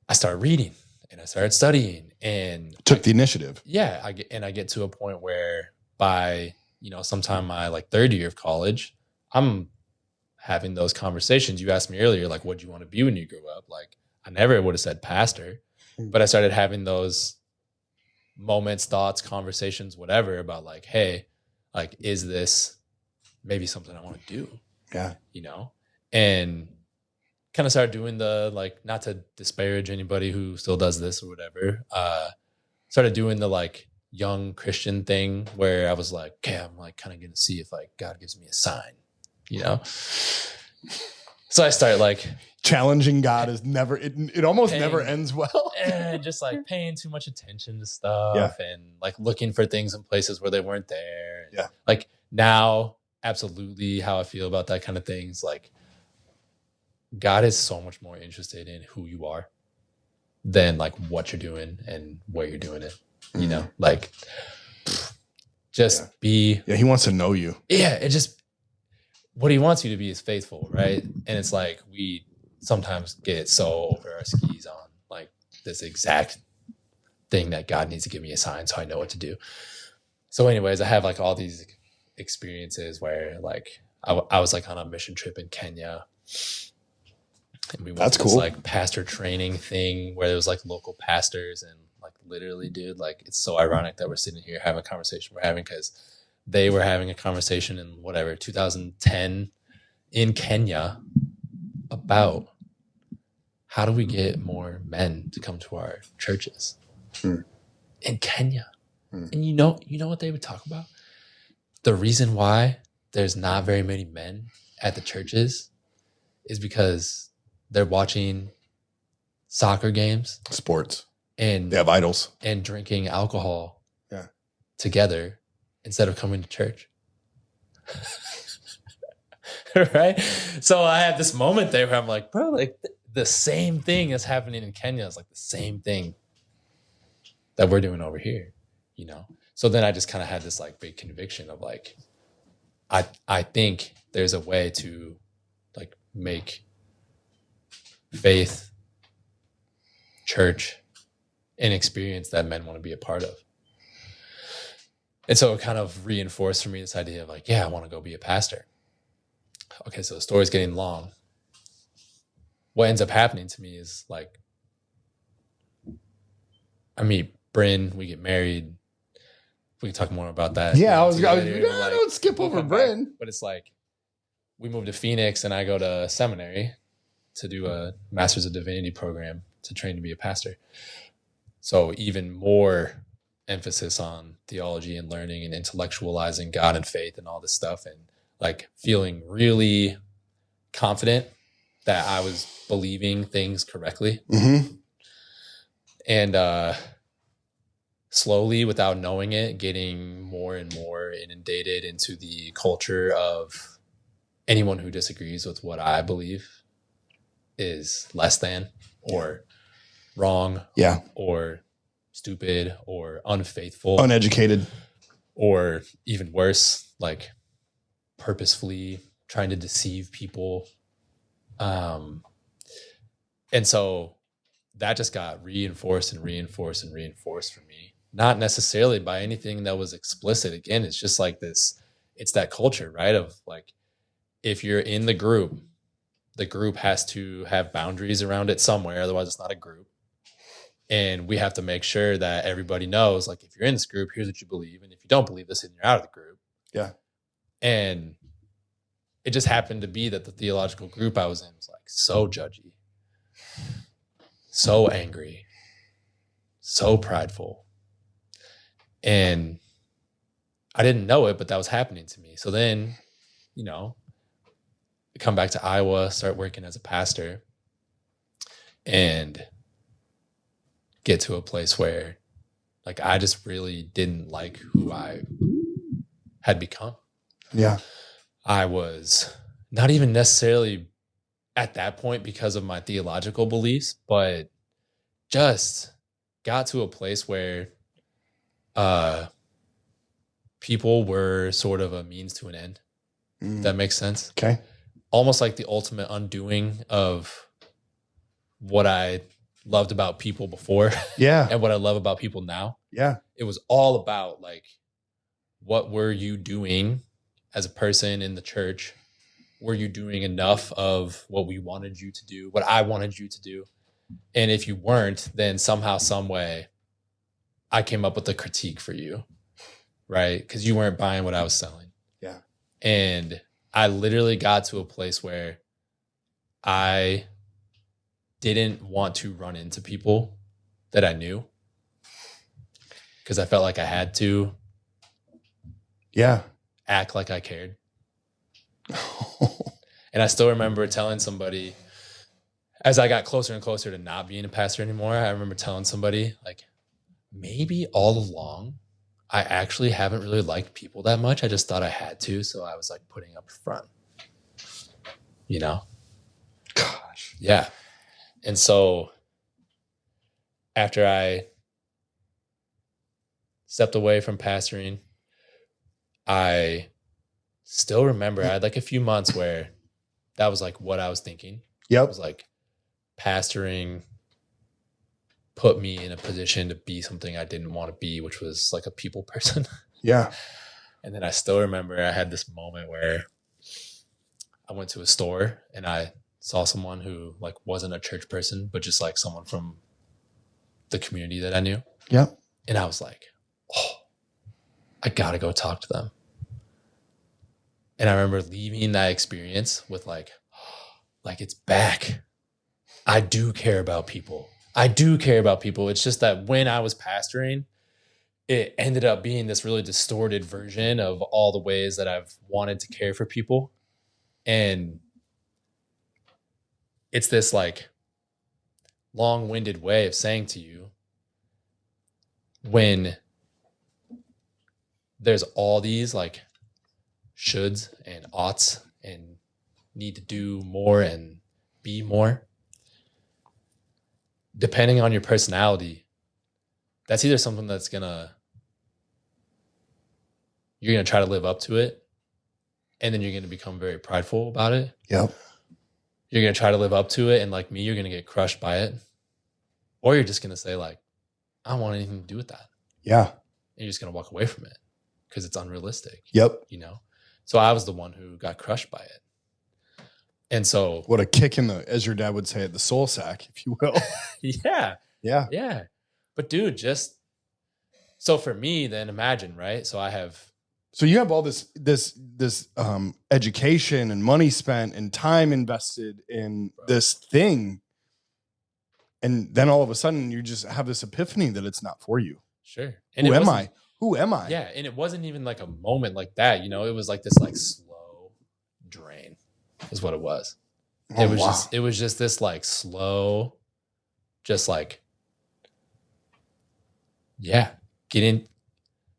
I started reading and I started studying and took the initiative. Yeah, I get to a point where by sometime my like third year of college, I'm having those conversations. You asked me earlier, like, what do you want to be when you grow up? Like, I never would have said pastor, but I started having those moments, thoughts, conversations, whatever, about like, hey, like, is this maybe something I want to do? Yeah. And kind of started doing the, like, not to disparage anybody who still does this or whatever, started doing the like young Christian thing where I was like, okay, I'm like kind of going to see if like God gives me a sign, So I started like challenging God is never, it almost never ends well. And just like paying too much attention to stuff and like looking for things in places where they weren't there. Yeah. Like now, absolutely how I feel about that kind of things. Like God is so much more interested in who you are than like what you're doing and where you're doing it. Like just be. Yeah, he wants to know you. Yeah, it just what he wants you to be is faithful, right? And it's like we sometimes get so over our skis on like this exact thing that God needs to give me a sign so I know what to do. So anyways, I have like all these experiences where like I was like on a mission trip in Kenya. And we went to this like pastor training thing where there was like local pastors and like literally, dude, like it's so ironic that we're sitting here having a conversation we're having because they were having a conversation in 2010 in Kenya about how do we get more men to come to our churches in Kenya. And you know what they would talk about? The reason why there's not very many men at the churches is because they're watching soccer games, sports, and they have idols and drinking alcohol together instead of coming to church. Right. So I had this moment there where I'm like, bro, like the same thing is happening in Kenya. It's like the same thing that we're doing over here, you know? So then I just kind of had this like big conviction of like, I think there's a way to like make faith, church, an experience that men want to be a part of. And so it kind of reinforced for me this idea of like, yeah, I want to go be a pastor. Okay, so the story's getting long. What ends up happening to me is like, I meet Bryn, we get married. We can talk more about that. Yeah, I was later, like, don't skip over Bryn. But it's like, we moved to Phoenix and I go to seminary to do a Master's of Divinity program to train to be a pastor. So even more emphasis on theology and learning and intellectualizing God and faith and all this stuff, and like feeling really confident that I was believing things correctly. Mm-hmm. And slowly, without knowing it, getting more and more inundated into the culture of anyone who disagrees with what I believe is less than or wrong, or stupid or unfaithful, uneducated, or even worse, like purposefully trying to deceive people. And so that just got reinforced and reinforced and reinforced for me, not necessarily by anything that was explicit. Again, it's just like this, it's that culture, right? Of like, if you're in the group has to have boundaries around it somewhere. Otherwise it's not a group. And we have to make sure that everybody knows, like, if you're in this group, here's what you believe. And if you don't believe this, then you're out of the group. Yeah. And it just happened to be that the theological group I was in was like so judgy, so angry, so prideful. And I didn't know it, but that was happening to me. So then, you know, I come back to Iowa, start working as a pastor, and get to a place where like I just really didn't like who I had become. Yeah. I was not even necessarily at that point because of my theological beliefs, but just got to a place where people were sort of a means to an end. If that makes sense. Okay. Almost like the ultimate undoing of what I loved about people before. Yeah. And what I love about people now. Yeah. It was all about like, what were you doing as a person in the church? Were you doing enough of what we wanted you to do, what I wanted you to do? And if you weren't, then somehow, some way, I came up with a critique for you, right? Because you weren't buying what I was selling. Yeah. And I literally got to a place where I didn't want to run into people that I knew because I felt like I had to act like I cared. And I still remember telling somebody, as I got closer and closer to not being a pastor anymore, I remember telling somebody like, maybe all along I actually haven't really liked people that much. I just thought I had to. So I was like putting up front, you know? Gosh. Yeah. And so after I stepped away from pastoring, I still remember I had like a few months where that was like what I was thinking. Yep. It was like pastoring put me in a position to be something I didn't want to be, which was like a people person. Yeah. And then I still remember I had this moment where I went to a store and I saw someone who like wasn't a church person, but just like someone from the community that I knew. Yeah. And I was like, oh, I gotta go talk to them. And I remember leaving that experience with like it's back. I do care about people. I do care about people. It's just that when I was pastoring, it ended up being this really distorted version of all the ways that I've wanted to care for people. And it's this like long-winded way of saying to you, when there's all these like shoulds and oughts and need to do more and be more, depending on your personality, that's either something that's you're gonna try to live up to it, and then you're gonna become very prideful about it. Yep. You're gonna try to live up to it, and like me, you're gonna get crushed by it. Or you're just gonna say, like, I don't want anything to do with that. Yeah. And you're just gonna walk away from it because it's unrealistic. Yep. You know? So I was the one who got crushed by it. And so what a kick in the, as your dad would say it, the soul sack, if you will. yeah. Yeah. Yeah. But dude, so for me, then imagine, right? So you have all this education and money spent and time invested in this thing. And then all of a sudden you just have this epiphany that it's not for you. Sure. And Who am I? Who am I? Yeah. And it wasn't even like a moment like that, you know, it was like this like slow drain is what it was. Oh, It was just this like slow, just like, yeah,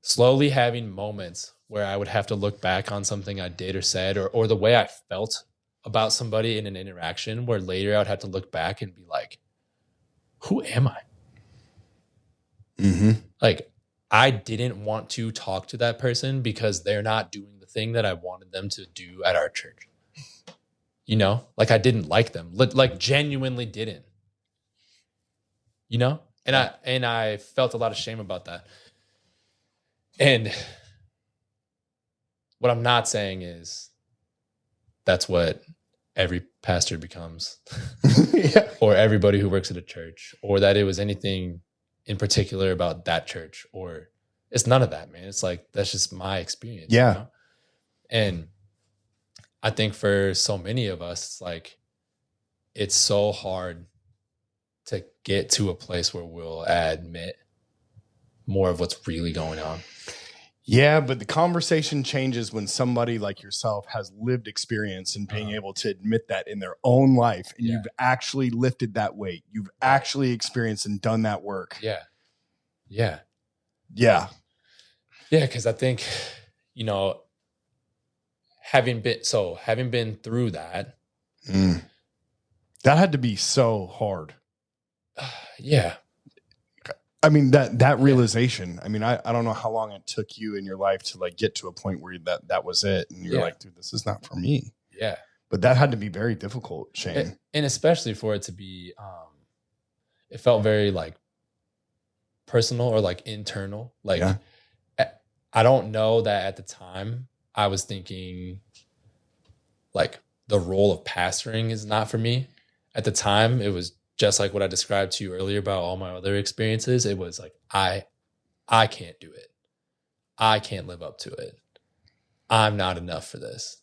slowly having moments where I would have to look back on something I did or said, or the way I felt about somebody in an interaction, where later I would have to look back and be like, who am I? Mm-hmm. Like, I didn't want to talk to that person because they're not doing the thing that I wanted them to do at our church. You know, like I didn't like them, like genuinely didn't, you know? And I felt a lot of shame about that. And what I'm not saying is that's what every pastor becomes Yeah. or everybody who works at a church, or that it was anything in particular about that church, or it's none of that, man. It's like, that's just my experience. Yeah. You know? And I think for so many of us, it's like, it's so hard to get to a place where we'll admit more of what's really going on. Yeah, but the conversation changes when somebody like yourself has lived experience and being able to admit that in their own life, and you've actually lifted that weight. You've actually experienced and done that work. Yeah. Yeah. Yeah. Yeah. Because I think, you know, having been through that. That had to be so hard. Yeah. I mean, that realization, I mean, I don't know how long it took you in your life to like get to a point where that was it. And you're like, dude, this is not for me. Yeah. But that had to be very difficult, Shane. And especially for it to be, it felt very like personal or like internal. Like, I don't know that at the time I was thinking like the role of pastoring is not for me. At the time, it was just like what I described to you earlier about all my other experiences. It was like, I can't do it. I can't live up to it. I'm not enough for this.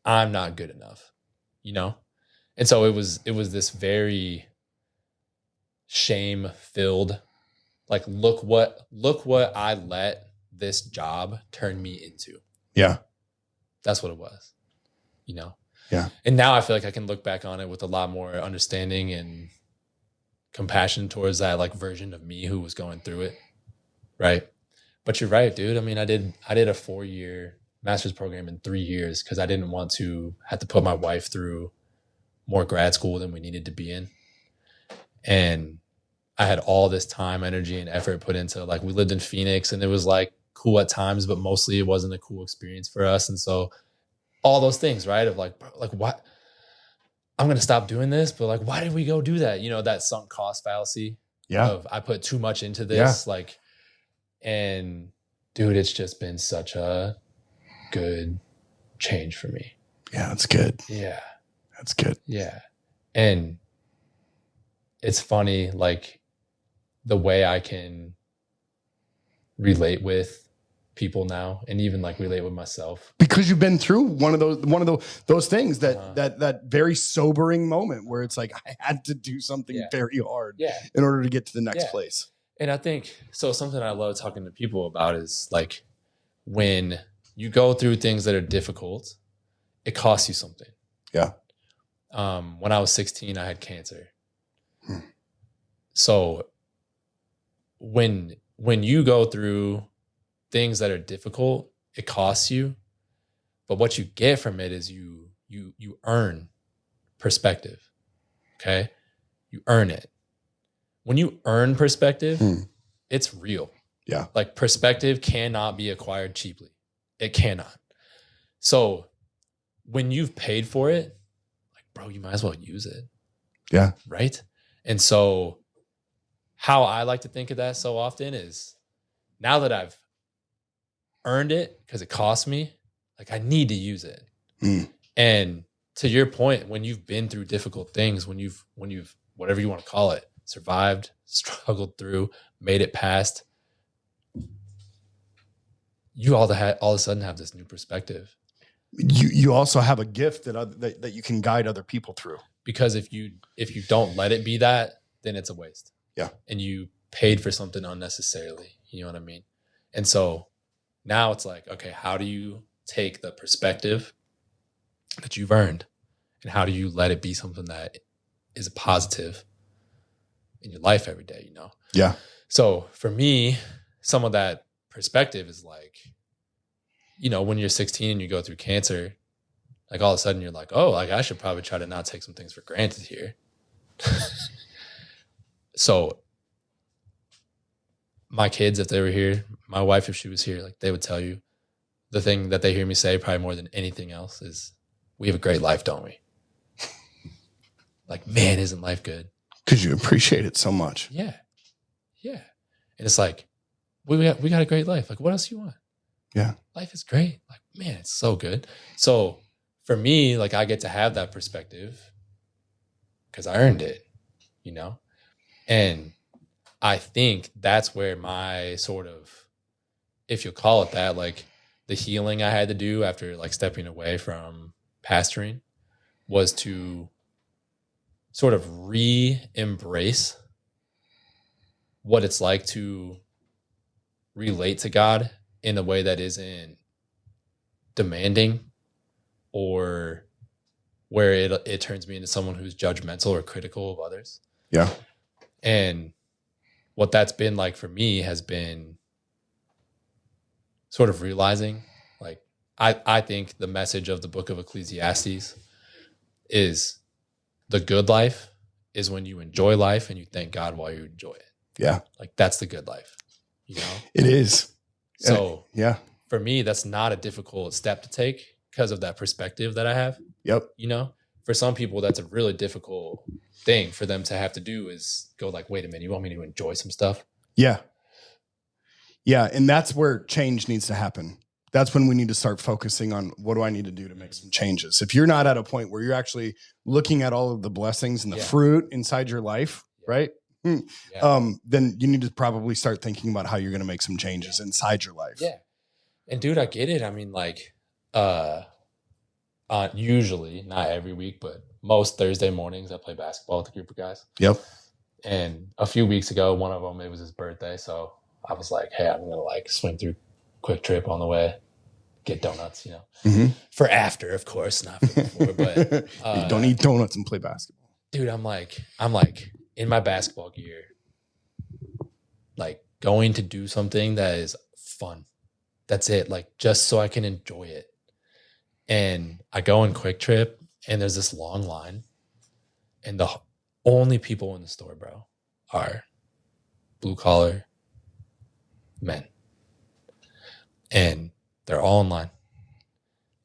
I'm not good enough, you know? And so it was this very shame-filled, like, look what I let this job turn me into. Yeah. That's what it was, you know? Yeah. And now I feel like I can look back on it with a lot more understanding and compassion towards that like version of me who was going through it. Right. But you're right, dude. I mean, I did a 4-year master's program in 3 years because I didn't want to have to put my wife through more grad school than we needed to be in. And I had all this time, energy, and effort put into, like, we lived in Phoenix and it was like cool at times, but mostly it wasn't a cool experience for us. And so all those things, right? Of like what? I'm going to stop doing this, but like, why did we go do that? You know, that sunk cost fallacy of I put too much into this. Like, and dude, it's just been such a good change for me. Yeah, that's good. Yeah. That's good. Yeah. And it's funny, like the way I can relate with people now and even like relate with myself, because you've been through one of those things that very sobering moment where it's like, I had to do something very hard in order to get to the next place. And I think so something I love talking to people about is like, when you go through things that are difficult, it costs you something. Yeah. When I was 16, I had cancer. So when you go through things that are difficult, it costs you. But what you get from it is you you earn perspective. Okay? You earn it. When you earn perspective, it's real. Yeah. Like perspective cannot be acquired cheaply. It cannot. So when you've paid for it, like, bro, you might as well use it. Yeah. Right? And so how I like to think of that so often is now that I've earned it because it cost me, like I need to use it. And to your point, when you've been through difficult things, when you've whatever you want to call it, survived, struggled through, made it past, you all of a sudden have this new perspective. You also have a gift that you can guide other people through. Because if you don't let it be that, then it's a waste. Yeah. And you paid for something unnecessarily. You know what I mean? And so now it's like, okay, how do you take the perspective that you've earned and how do you let it be something that is a positive in your life every day, you know? Yeah. So for me, some of that perspective is like, you know, when you're 16 and you go through cancer, like all of a sudden you're like, oh, like I should probably try to not take some things for granted here. So my kids, if they were here, my wife, if she was here, like they would tell you the thing that they hear me say probably more than anything else is we have a great life, don't we? Like, man, isn't life good? Because you appreciate it so much. Yeah. Yeah. And it's like, we got a great life. Like, what else do you want? Yeah. Life is great. Like, man, it's so good. So for me, like I get to have that perspective because I earned it, you know? And I think that's where my sort of, if you'll call it that, like the healing I had to do after like stepping away from pastoring was to sort of re-embrace what it's like to relate to God in a way that isn't demanding or where it turns me into someone who's judgmental or critical of others. Yeah. And what that's been like for me has been sort of realizing, like, I think the message of the book of Ecclesiastes is the good life is when you enjoy life and you thank God while you enjoy it. Yeah. Like that's the good life, you know? It is. So yeah, for me, that's not a difficult step to take because of that perspective that I have. Yep. You know, for some people, that's a really difficult thing for them to have to do is go like, wait a minute, you want me to enjoy some stuff? Yeah. Yeah. And that's where change needs to happen. That's when we need to start focusing on what do I need to do to make some changes. If you're not at a point where you're actually looking at all of the blessings and the fruit inside your life, right? Then you need to probably start thinking about how you're going to make some changes inside your life. Yeah. And dude, I get it. I mean, like, usually not every week, but most Thursday mornings I play basketball with a group of guys. Yep. And a few weeks ago, one of them, it was his birthday. So I was like, hey, I'm going to like swing through Quick Trip on the way, get donuts, you know, for after, of course, not for before, but you don't eat donuts and play basketball. Dude, I'm like in my basketball gear, like going to do something that is fun. That's it. Like just so I can enjoy it. And I go in Quick Trip and there's this long line and the only people in the store, bro, are blue collar men. And they're all in line.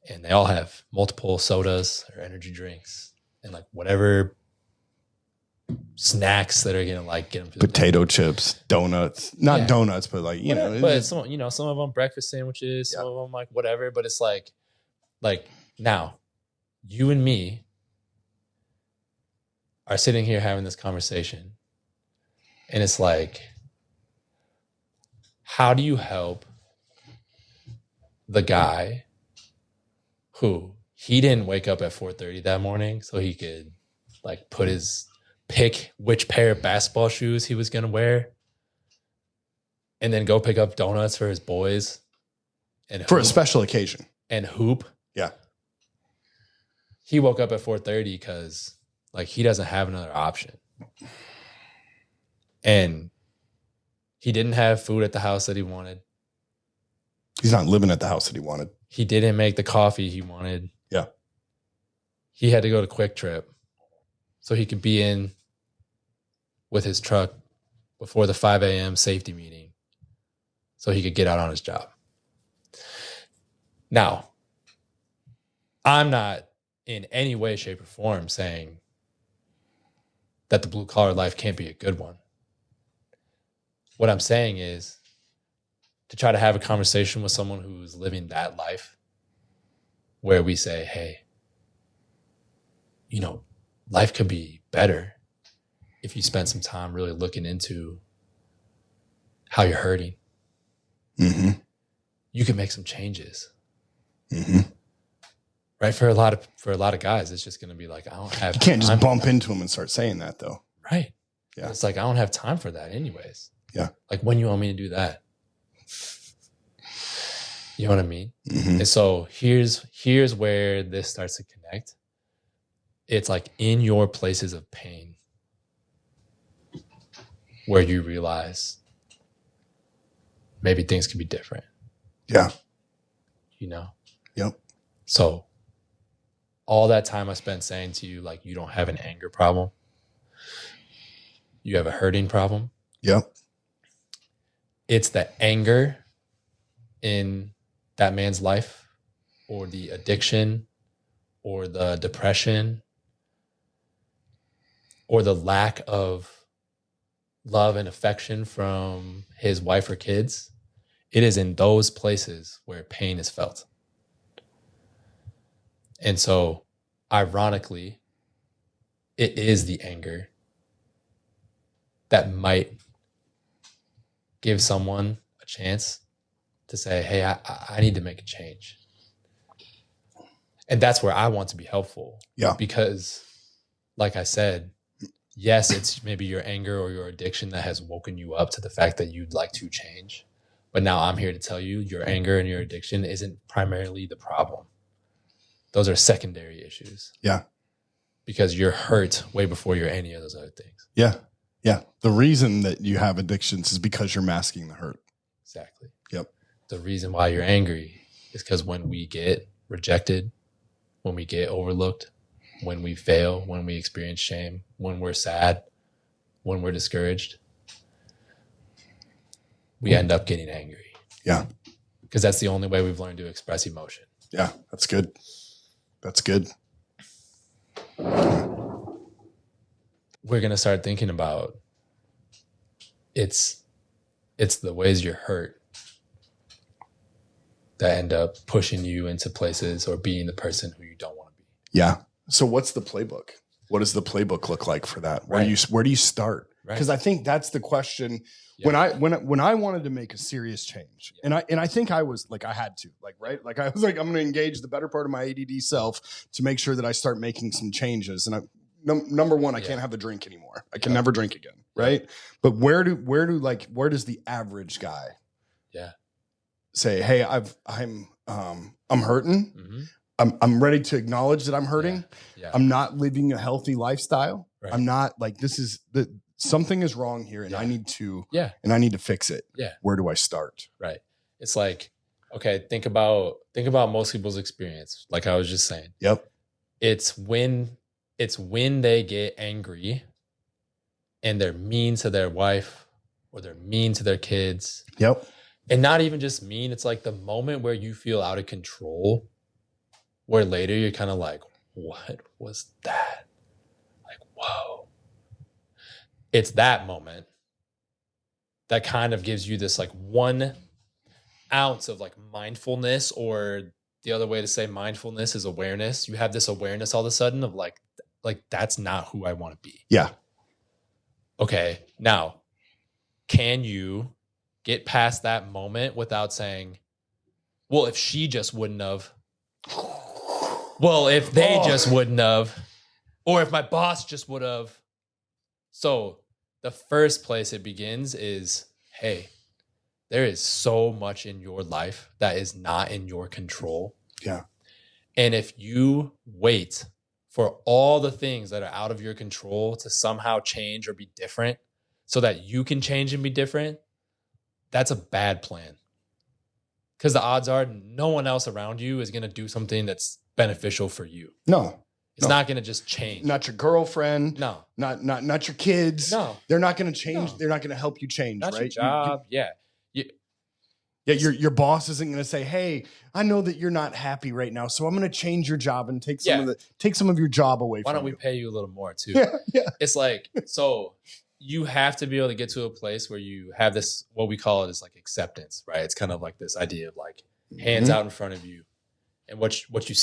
And they all have multiple sodas or energy drinks and like whatever snacks that are gonna like get them through potato chips, donuts, not donuts, but like, you know, but some of them breakfast sandwiches, some of them like whatever, but it's like now you and me are sitting here having this conversation and it's like, how do you help the guy who he didn't wake up at 4:30 that morning so he could like pick which pair of basketball shoes he was going to wear and then go pick up donuts for his boys and for a special occasion and hoop. Yeah. He woke up at 4:30 because like he doesn't have another option. And he didn't have food at the house that he wanted. He's not living at the house that he wanted. He didn't make the coffee he wanted. Yeah. he had to go to Quick Trip so he could be in with his truck before the 5 a.m. safety meeting so he could get out on his job. Now, I'm not in any way, shape, or form saying that the blue collar life can't be a good one. What I'm saying is to try to have a conversation with someone who's living that life where we say, hey, you know, life could be better if you spend some time really looking into how you're hurting. Mm-hmm. You can make some changes. Mm-hmm. Right? For a lot of guys, it's just going to be like, I don't have You can't time just bump into them and start saying that, though. Right. Yeah. It's like, I don't have time for that anyways. Yeah. Like, when you want me to do that? You know what I mean? Mm-hmm. And so here's where this starts to connect. It's like in your places of pain where you realize maybe things could be different. Yeah. You know? Yep. So all that time I spent saying to you, like, you don't have an anger problem. You have a hurting problem. Yep. It's the anger in that man's life, or the addiction, or the depression, or the lack of love and affection from his wife or kids. It is in those places where pain is felt. And so, ironically, it is the anger that might give someone a chance to say, hey, I need to make a change. And that's where I want to be helpful. Yeah. Because, like I said, yes, it's maybe your anger or your addiction that has woken you up to the fact that you'd like to change. But now I'm here to tell you your anger and your addiction isn't primarily the problem. Those are secondary issues. Yeah. Because you're hurt way before you're any of those other things. Yeah. Yeah. The reason that you have addictions is because you're masking the hurt. Exactly. Yep. The reason why you're angry is because when we get rejected, when we get overlooked, when we fail, when we experience shame, when we're sad, when we're discouraged, we end up getting angry. Yeah. Because that's the only way we've learned to express emotion. Yeah. That's good. That's good. We're going to start thinking about it's the ways you're hurt that end up pushing you into places or being the person who you don't want to be. Yeah. So what's the playbook? What does the playbook look like for that? Where do you start? Because I think that's the question. Yeah. When I wanted to make a serious change, yeah. and I think I was like, I had to, like, right? Like I was like, I'm going to engage the better part of my ADD self to make sure that I start making some changes. And number one, I can't have the drink anymore. I can never drink again. Right. But where does the average guy say, hey, I'm hurting. Mm-hmm. I'm ready to acknowledge that I'm hurting. Yeah. I'm not living a healthy lifestyle. Right. I'm not like, something is wrong here and I need to fix it. Yeah. Where do I start? Right. It's like, okay, think about most people's experience. Like I was just saying. Yep. It's when they get angry and they're mean to their wife or they're mean to their kids. Yep. And not even just mean. It's like the moment where you feel out of control, where later you're kind of like, what was that? Like, whoa. It's that moment that kind of gives you this like 1 ounce of like mindfulness, or the other way to say mindfulness is awareness. You have this awareness all of a sudden of like that's not who I want to be. Yeah. Okay. Now, can you get past that moment without saying, well, if she just wouldn't have, well, if they just wouldn't have, or if my boss just would have. So the first place it begins is, hey, there is so much in your life that is not in your control. Yeah. And if you wait for all the things that are out of your control to somehow change or be different so that you can change and be different, that's a bad plan. Because the odds are no one else around you is going to do something that's beneficial for you. No. It's not going to just change. Not your girlfriend. No. Not your kids. No. They're not going to change. No. They're not going to help you change, Not right? your job. Yeah. Your boss isn't going to say, "Hey, I know that you're not happy right now, so I'm going to change your job and take some of your job away from you." Why don't we pay you a little more too? Yeah. It's like, so you have to be able to get to a place where you have this, what we call it is like acceptance, right? It's kind of like this idea of like hands out in front of you. And what you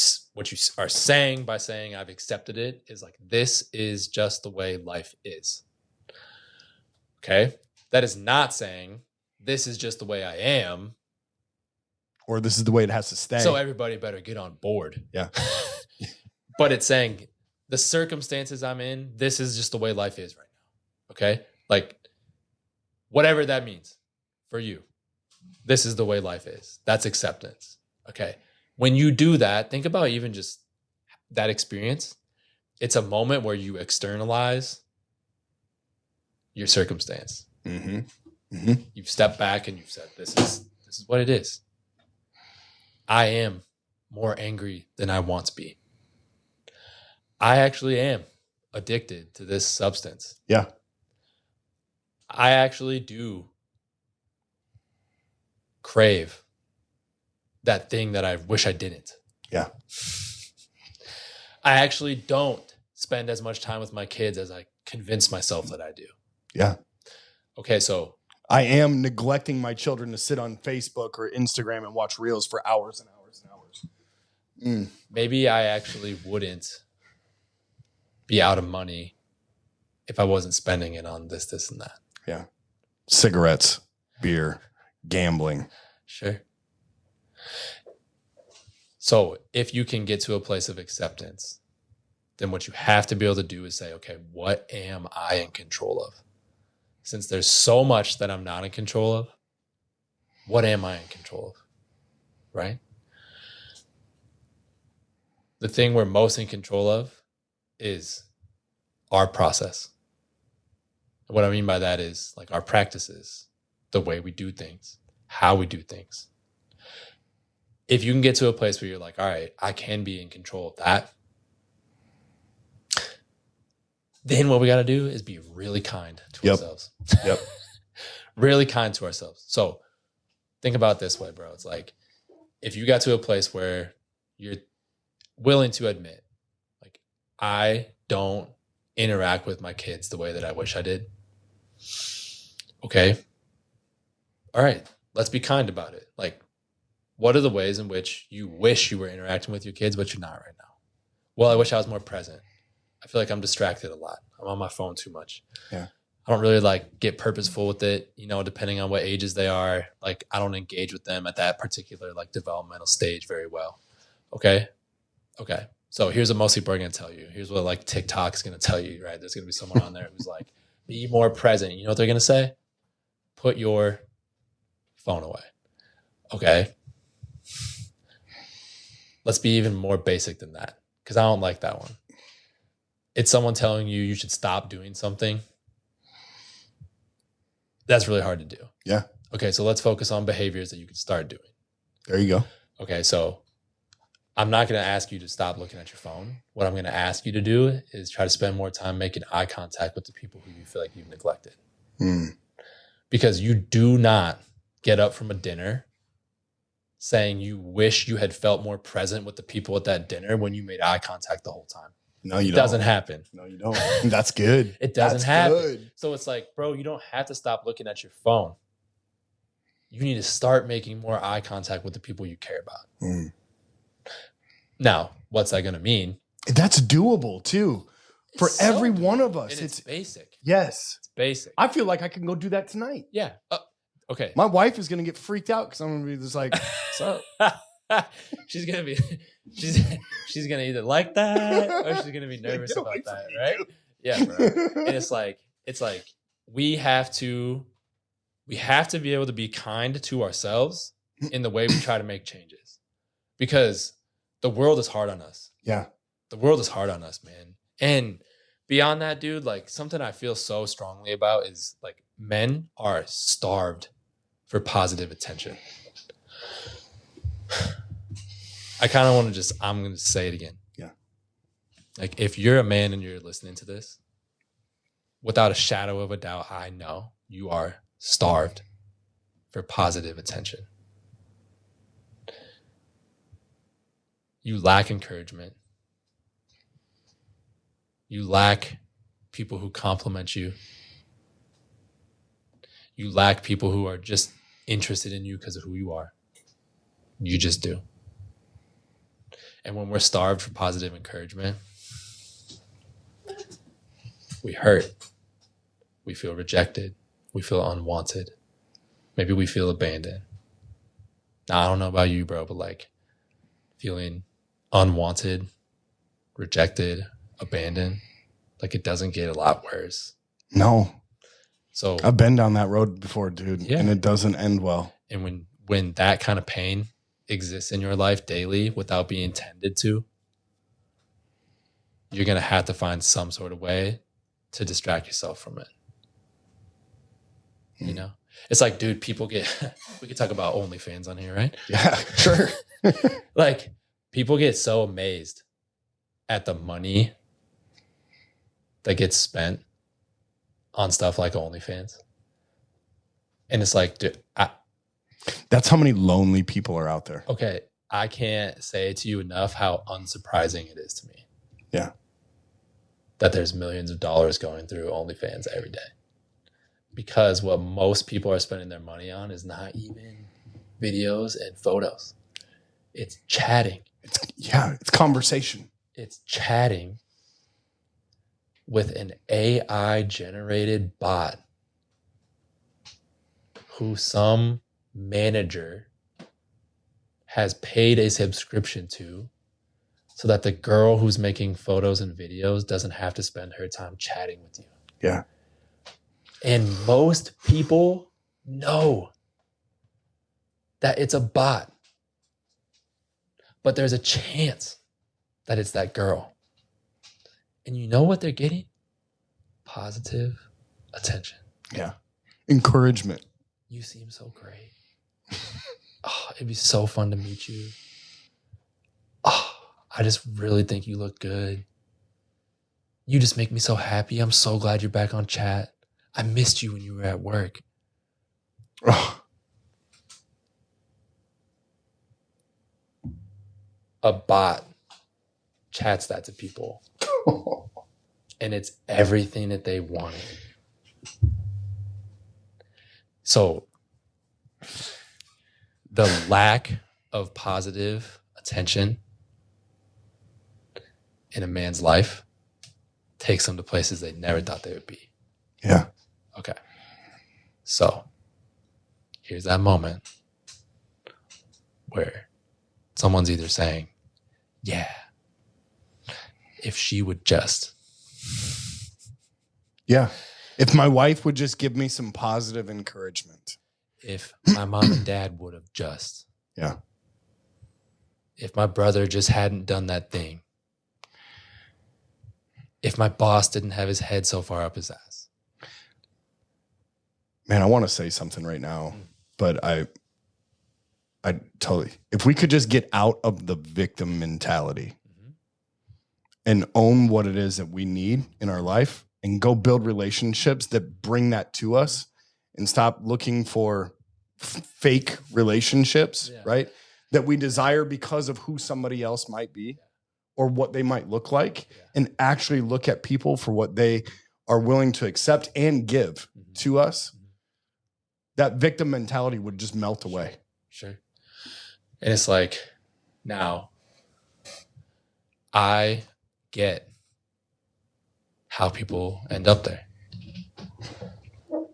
are saying by saying I've accepted it is like, this is just the way life is. Okay. That is not saying this is just the way I am. Or this is the way it has to stay. So everybody better get on board. Yeah. But it's saying the circumstances I'm in, this is just the way life is right now. Okay. Like whatever that means for you, this is the way life is. That's acceptance. Okay. When you do that, think about even just that experience. It's a moment where you externalize your circumstance. Mm-hmm. Mm-hmm. You've stepped back and you've said, this is what it is. I am more angry than I want to be. I actually am addicted to this substance. Yeah. I actually do crave that thing that I wish I didn't. Yeah. I actually don't spend as much time with my kids as I convince myself that I do. Yeah. Okay, so I am neglecting my children to sit on Facebook or Instagram and watch reels for hours and hours and hours. Maybe I actually wouldn't be out of money if I wasn't spending it on this, and that. Yeah. Cigarettes, beer, gambling. Sure. So if you can get to a place of acceptance, then what you have to be able to do is say, okay, what am I in control of? Since there's so much that I'm not in control of, what am I in control of? Right? The thing we're most in control of is our process. What I mean by that is like our practices, the way we do things, how we do things. If you can get to a place where you're like, all right, I can be in control of that, then what we got to do is be really kind to ourselves. Yep. Really kind to ourselves. So think about it this way, bro. It's like, if you got to a place where you're willing to admit, like, I don't interact with my kids the way that I wish I did. Okay. All right. Let's be kind about it. Like, what are the ways in which you wish you were interacting with your kids, but you're not right now? Well, I wish I was more present. I feel like I'm distracted a lot. I'm on my phone too much. Yeah. I don't really like get purposeful with it, you know, depending on what ages they are. Like, I don't engage with them at that particular like developmental stage very well. Okay. So here's what most people are going to tell you. Here's what like TikTok is going to tell you, right? There's going to be someone on there who's like, be more present. You know what they're going to say? Put your phone away. Okay. Let's be even more basic than that, because I don't like that one. It's someone telling you should stop doing something. That's really hard to do. Yeah. Okay, so let's focus on behaviors that you can start doing. There you go. Okay, so I'm not going to ask you to stop looking at your phone. What I'm going to ask you to do is try to spend more time making eye contact with the people who you feel like you've neglected. Because you do not get up from a dinner saying you wish you had felt more present with the people at that dinner when you made eye contact the whole time. No, you It don't. doesn't happen. No, you don't. That's good. It doesn't That's happen. good. So it's like, bro, you don't have to stop looking at your phone. You need to start making more eye contact with the people you care about. Now, what's that going to mean? That's doable too. For It's so every doable. one of us. And it's basic. Yes. It's basic. I feel like I can go do that tonight. Yeah. Okay. My wife is going to get freaked out because I'm going to be just like, so. She's gonna be she's gonna either like that or she's gonna be nervous Get about away that, from me, right? dude. Yeah, bro. And it's like we have to be able to be kind to ourselves in the way we try to make changes, because the world is hard on us. Yeah. The world is hard on us, man. And beyond that, dude, like something I feel so strongly about is like men are starved for positive attention. I kind of want to I'm going to say it again. Yeah. Like, if you're a man and you're listening to this, without a shadow of a doubt, I know you are starved for positive attention. You lack encouragement. You lack people who compliment you. You lack people who are just interested in you because of who you are. You just do. And when we're starved for positive encouragement, we hurt. We feel rejected. We feel unwanted. Maybe we feel abandoned. Now, I don't know about you, bro, but like feeling unwanted, rejected, abandoned, like it doesn't get a lot worse. No. So I've been down that road before, dude, Yeah. and it doesn't end well. And when that kind of pain exists in your life daily without being tended to, you're going to have to find some sort of way to distract yourself from it. You know? It's like, dude, people get, we could talk about OnlyFans on here, right? Yeah, sure. Like, people get so amazed at the money that gets spent on stuff like OnlyFans. And it's like, dude, That's how many lonely people are out there. okay, I can't say to you enough how unsurprising it is to me. Yeah. That there's millions of dollars going through OnlyFans every day. Because what most people are spending their money on is not even videos and photos. It's chatting. It's conversation. It's chatting with an AI generated bot who some manager has paid a subscription to, so that the girl who's making photos and videos doesn't have to spend her time chatting with you. Yeah. And most people know that it's a bot, but there's a chance that it's that girl. And you know what they're getting? Positive attention. Yeah. Encouragement. You seem so great. Oh, it'd be so fun to meet you. Oh, I just really think you look good. You just make me so happy. I'm so glad you're back on chat. I missed you when you were at work. Oh. A bot chats that to people. And it's everything that they wanted. So the lack of positive attention in a man's life takes them to places they never thought they would be. Yeah. Okay. So here's that moment where someone's either saying, yeah, if she would just. Yeah. If my wife would just give me some positive encouragement. If my mom and dad would have just. Yeah. If my brother just hadn't done that thing. If my boss didn't have his head so far up his ass. Man, I want to say something right now, but I totally, if we could just get out of the victim mentality and own what it is that we need in our life and go build relationships that bring that to us and stop looking for fake relationships, right? That we desire because of who somebody else might be or what they might look like, and actually look at people for what they are willing to accept and give to us. That victim mentality would just melt away. Sure. And it's like, now I get how people end up there. You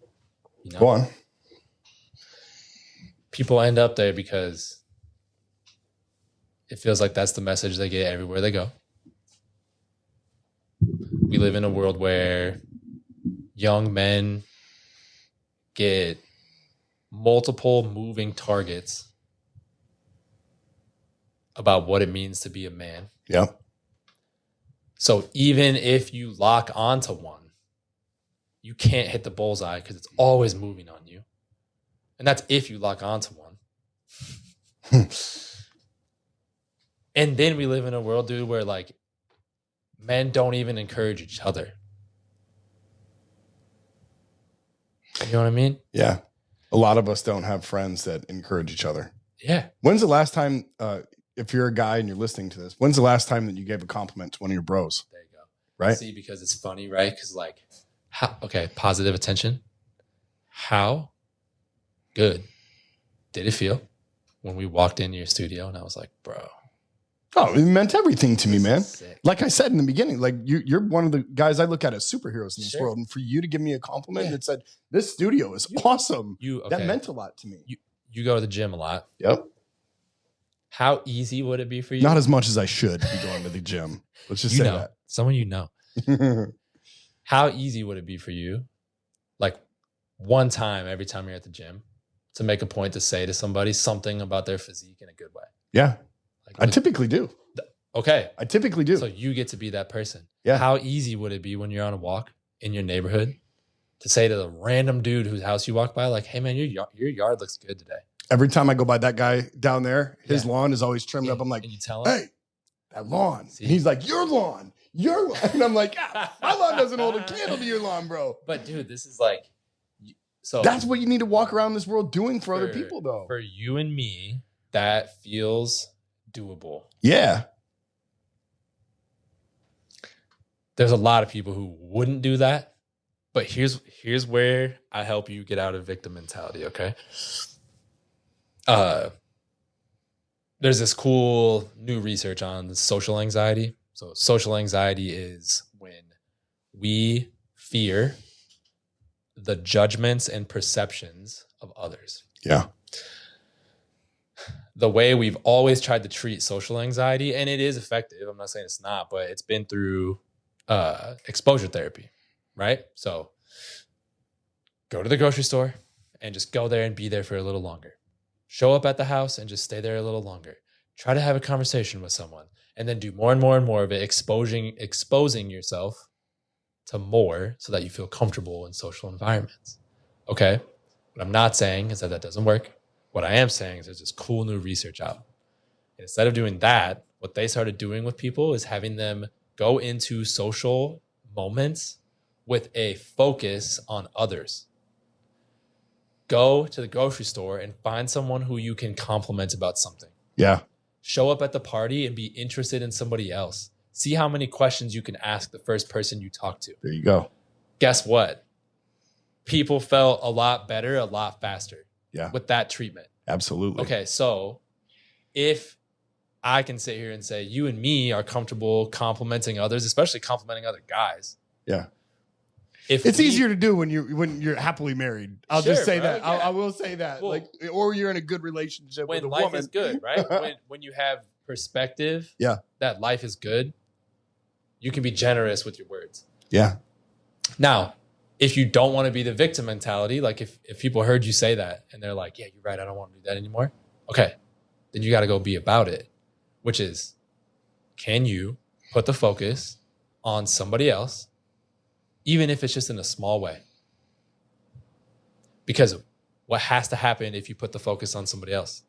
know? Go on. People end up there because it feels like that's the message they get everywhere they go. We live in a world where young men get multiple moving targets about what it means to be a man. Yeah. So even if you lock onto one, you can't hit the bullseye because it's always moving on you. And that's if you lock onto one. And then we live in a world, dude, where like men don't even encourage each other. You know what I mean? Yeah. A lot of us don't have friends that encourage each other. Yeah. When's the last time, if you're a guy and you're listening to this, when's the last time that you gave a compliment to one of your bros? There you go. Right? See, because it's funny, right? Because positive attention. How good did it feel when we walked into your studio and I was like, bro. Oh, it meant everything to me, man. Sick. Like I said in the beginning, like you're one of the guys I look at as superheroes in this world. And for you to give me a compliment that said, this studio is awesome. That meant a lot to me. You go to the gym a lot. Yep. How easy would it be for you? Not as much as I should be going to the gym. Let's just say that. Someone you know. How easy would it be for you, like one time every time you're at the gym, to make a point to say to somebody something about their physique in a good way? Yeah. Like, I typically do. Okay. I typically do. So you get to be that person. Yeah. How easy would it be when you're on a walk in your neighborhood to say to the random dude whose house you walk by, like, hey man, your yard looks good today. Every time I go by that guy down there, his lawn is always trimmed up. I'm like, and you tell him, hey, that lawn. And he's like, your lawn. And I'm like, my lawn doesn't hold a candle to your lawn, bro. But dude, this is like, so that's what you need to walk around this world doing for other people, though. For you and me, that feels doable. Yeah. There's a lot of people who wouldn't do that, but here's where I help you get out of victim mentality, okay? There's this cool new research on social anxiety. So social anxiety is when we fear the judgments and perceptions of others. Yeah. The way we've always tried to treat social anxiety, and it is effective, I'm not saying it's not, but it's been through exposure therapy, right? So go to the grocery store and just go there and be there for a little longer. Show up at the house and just stay there a little longer. Try to have a conversation with someone, and then do more and more and more of it, exposing yourself to more so that you feel comfortable in social environments. Okay? What I'm not saying is that doesn't work. What I am saying is there's this cool new research out. And instead of doing that, what they started doing with people is having them go into social moments with a focus on others. Go to the grocery store and find someone who you can compliment about something. Yeah. Show up at the party and be interested in somebody else. See how many questions you can ask the first person you talk to. There you go. Guess what? People felt a lot better, a lot faster. Yeah. With that treatment. Absolutely. Okay, so if I can sit here and say you and me are comfortable complimenting others, especially complimenting other guys. Yeah. It's easier to do when you're happily married. I'll just say that. Yeah. I will say that. Well, or you're in a good relationship with a life woman. Is good, right? when you have perspective, that life is good, you can be generous with your words. Yeah. Now, if you don't want to be the victim mentality, like if people heard you say that and they're like, yeah, you're right, I don't want to do that anymore. Okay, then you got to go be about it, which is, can you put the focus on somebody else, even if it's just in a small way? Because what has to happen if you put the focus on somebody else?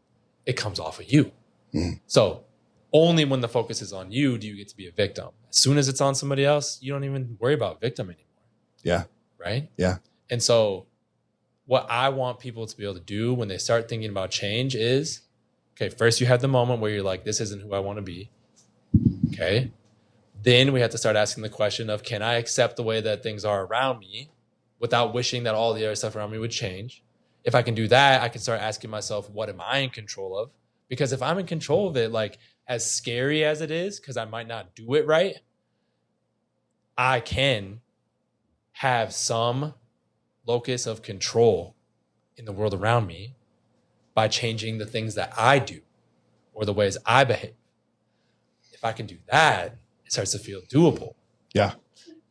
It comes off of you. Mm. So only when the focus is on you do you get to be a victim. As soon as it's on somebody else, you don't even worry about victim anymore. Yeah. Right? Yeah. And so what I want people to be able to do when they start thinking about change is, okay, first you have the moment where you're like, this isn't who I want to be. Okay. Then we have to start asking the question of, can I accept the way that things are around me without wishing that all the other stuff around me would change? If I can do that, I can start asking myself, what am I in control of? Because if I'm in control of it, like as scary as it is, because I might not do it right, I can have some locus of control in the world around me by changing the things that I do or the ways I behave. If I can do that, it starts to feel doable. Yeah.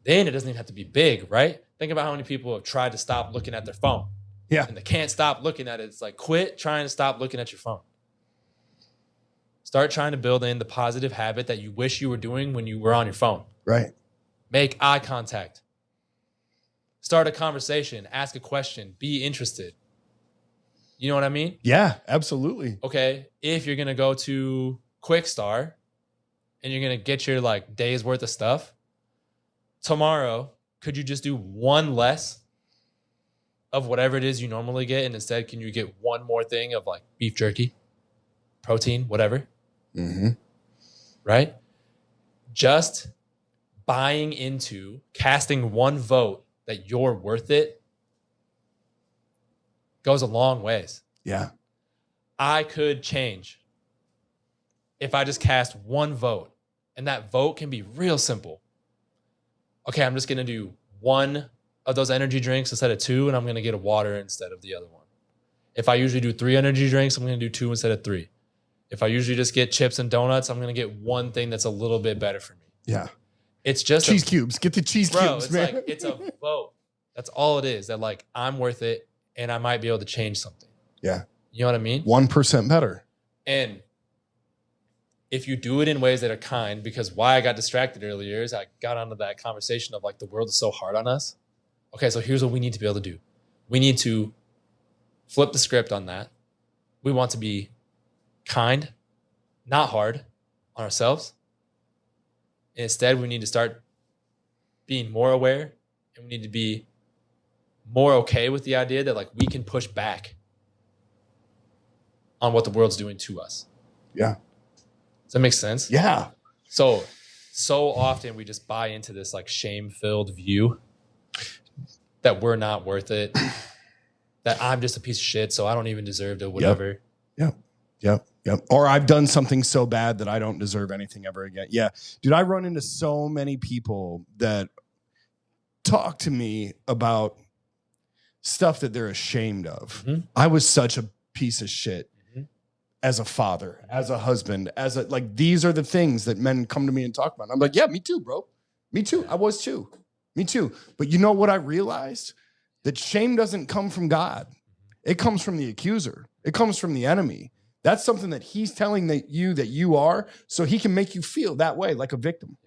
Then it doesn't even have to be big, right? Think about how many people have tried to stop looking at their phone. Yeah. And they can't stop looking at it. It's like, quit trying to stop looking at your phone. Start trying to build in the positive habit that you wish you were doing when you were on your phone. Right. Make eye contact. Start a conversation. Ask a question. Be interested. You know what I mean? Yeah, absolutely. Okay. If you're going to go to Quick Star and you're going to get your like day's worth of stuff. Tomorrow, could you just do one less of whatever it is you normally get? And instead, can you get one more thing of like beef jerky, protein, whatever? Mm-hmm. Right? Just buying into, casting one vote that you're worth it goes a long ways. Yeah. I could change if I just cast one vote, and that vote can be real simple. Okay, I'm just going to do one of those energy drinks instead of two, and I'm going to get a water instead of the other one. If I usually do 3 energy drinks, I'm going to do 2 instead of 3. If I usually just get chips and donuts, I'm going to get one thing that's a little bit better for me. Yeah. It's just cheese cubes. Get the cheese cubes, it's man. like, it's a vote. That's all it is. That like, I'm worth it, and I might be able to change something. Yeah. You know what I mean? 1% better. And if you do it in ways that are kind, because why I got distracted earlier is I got onto that conversation of like the world is so hard on us. Okay, so here's what we need to be able to do. We need to flip the script on that. We want to be kind, not hard on ourselves. And instead, we need to start being more aware, and we need to be more okay with the idea that like we can push back on what the world's doing to us. Yeah. Does that make sense? Yeah. So often we just buy into this like shame-filled view that we're not worth it, that I'm just a piece of shit, so I don't even deserve to whatever. Yep. Or I've done something so bad that I don't deserve anything ever again. Yeah. Dude, I run into so many people that talk to me about stuff that they're ashamed of. Mm-hmm. I was such a piece of shit as a father, as a husband, like these are the things that men come to me and talk about. I'm like, yeah, me too, bro. Me too. I was too. Me too. But you know what I realized? That shame doesn't come from God. It comes from the accuser. It comes from the enemy. That's something that he's telling that you are, so he can make you feel that way, like a victim.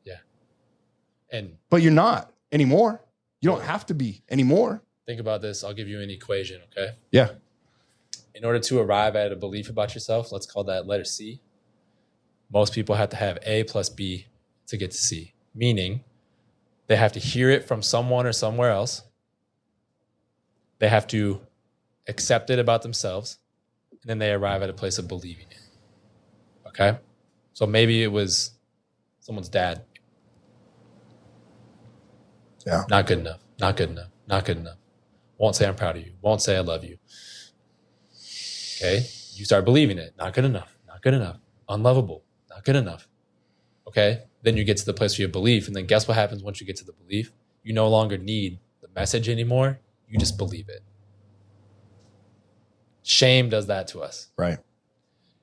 Yeah. But you're not anymore. You don't have to be anymore. Think about this. I'll give you an equation, okay? Yeah. In order to arrive at a belief about yourself, let's call that letter C. Most people have to have A plus B to get to C, meaning they have to hear it from someone or somewhere else. They have to accept it about themselves, and then they arrive at a place of believing it. Okay? So maybe it was someone's dad. Yeah. Not good enough. Not good enough. Not good enough. Won't say I'm proud of you. Won't say I love you. Okay? You start believing it. Not good enough. Not good enough. Unlovable. Not good enough. Okay? Then you get to the place where you believe, and then guess what happens once you get to the belief? You no longer need the message anymore. You just believe it. Shame does that to us. Right.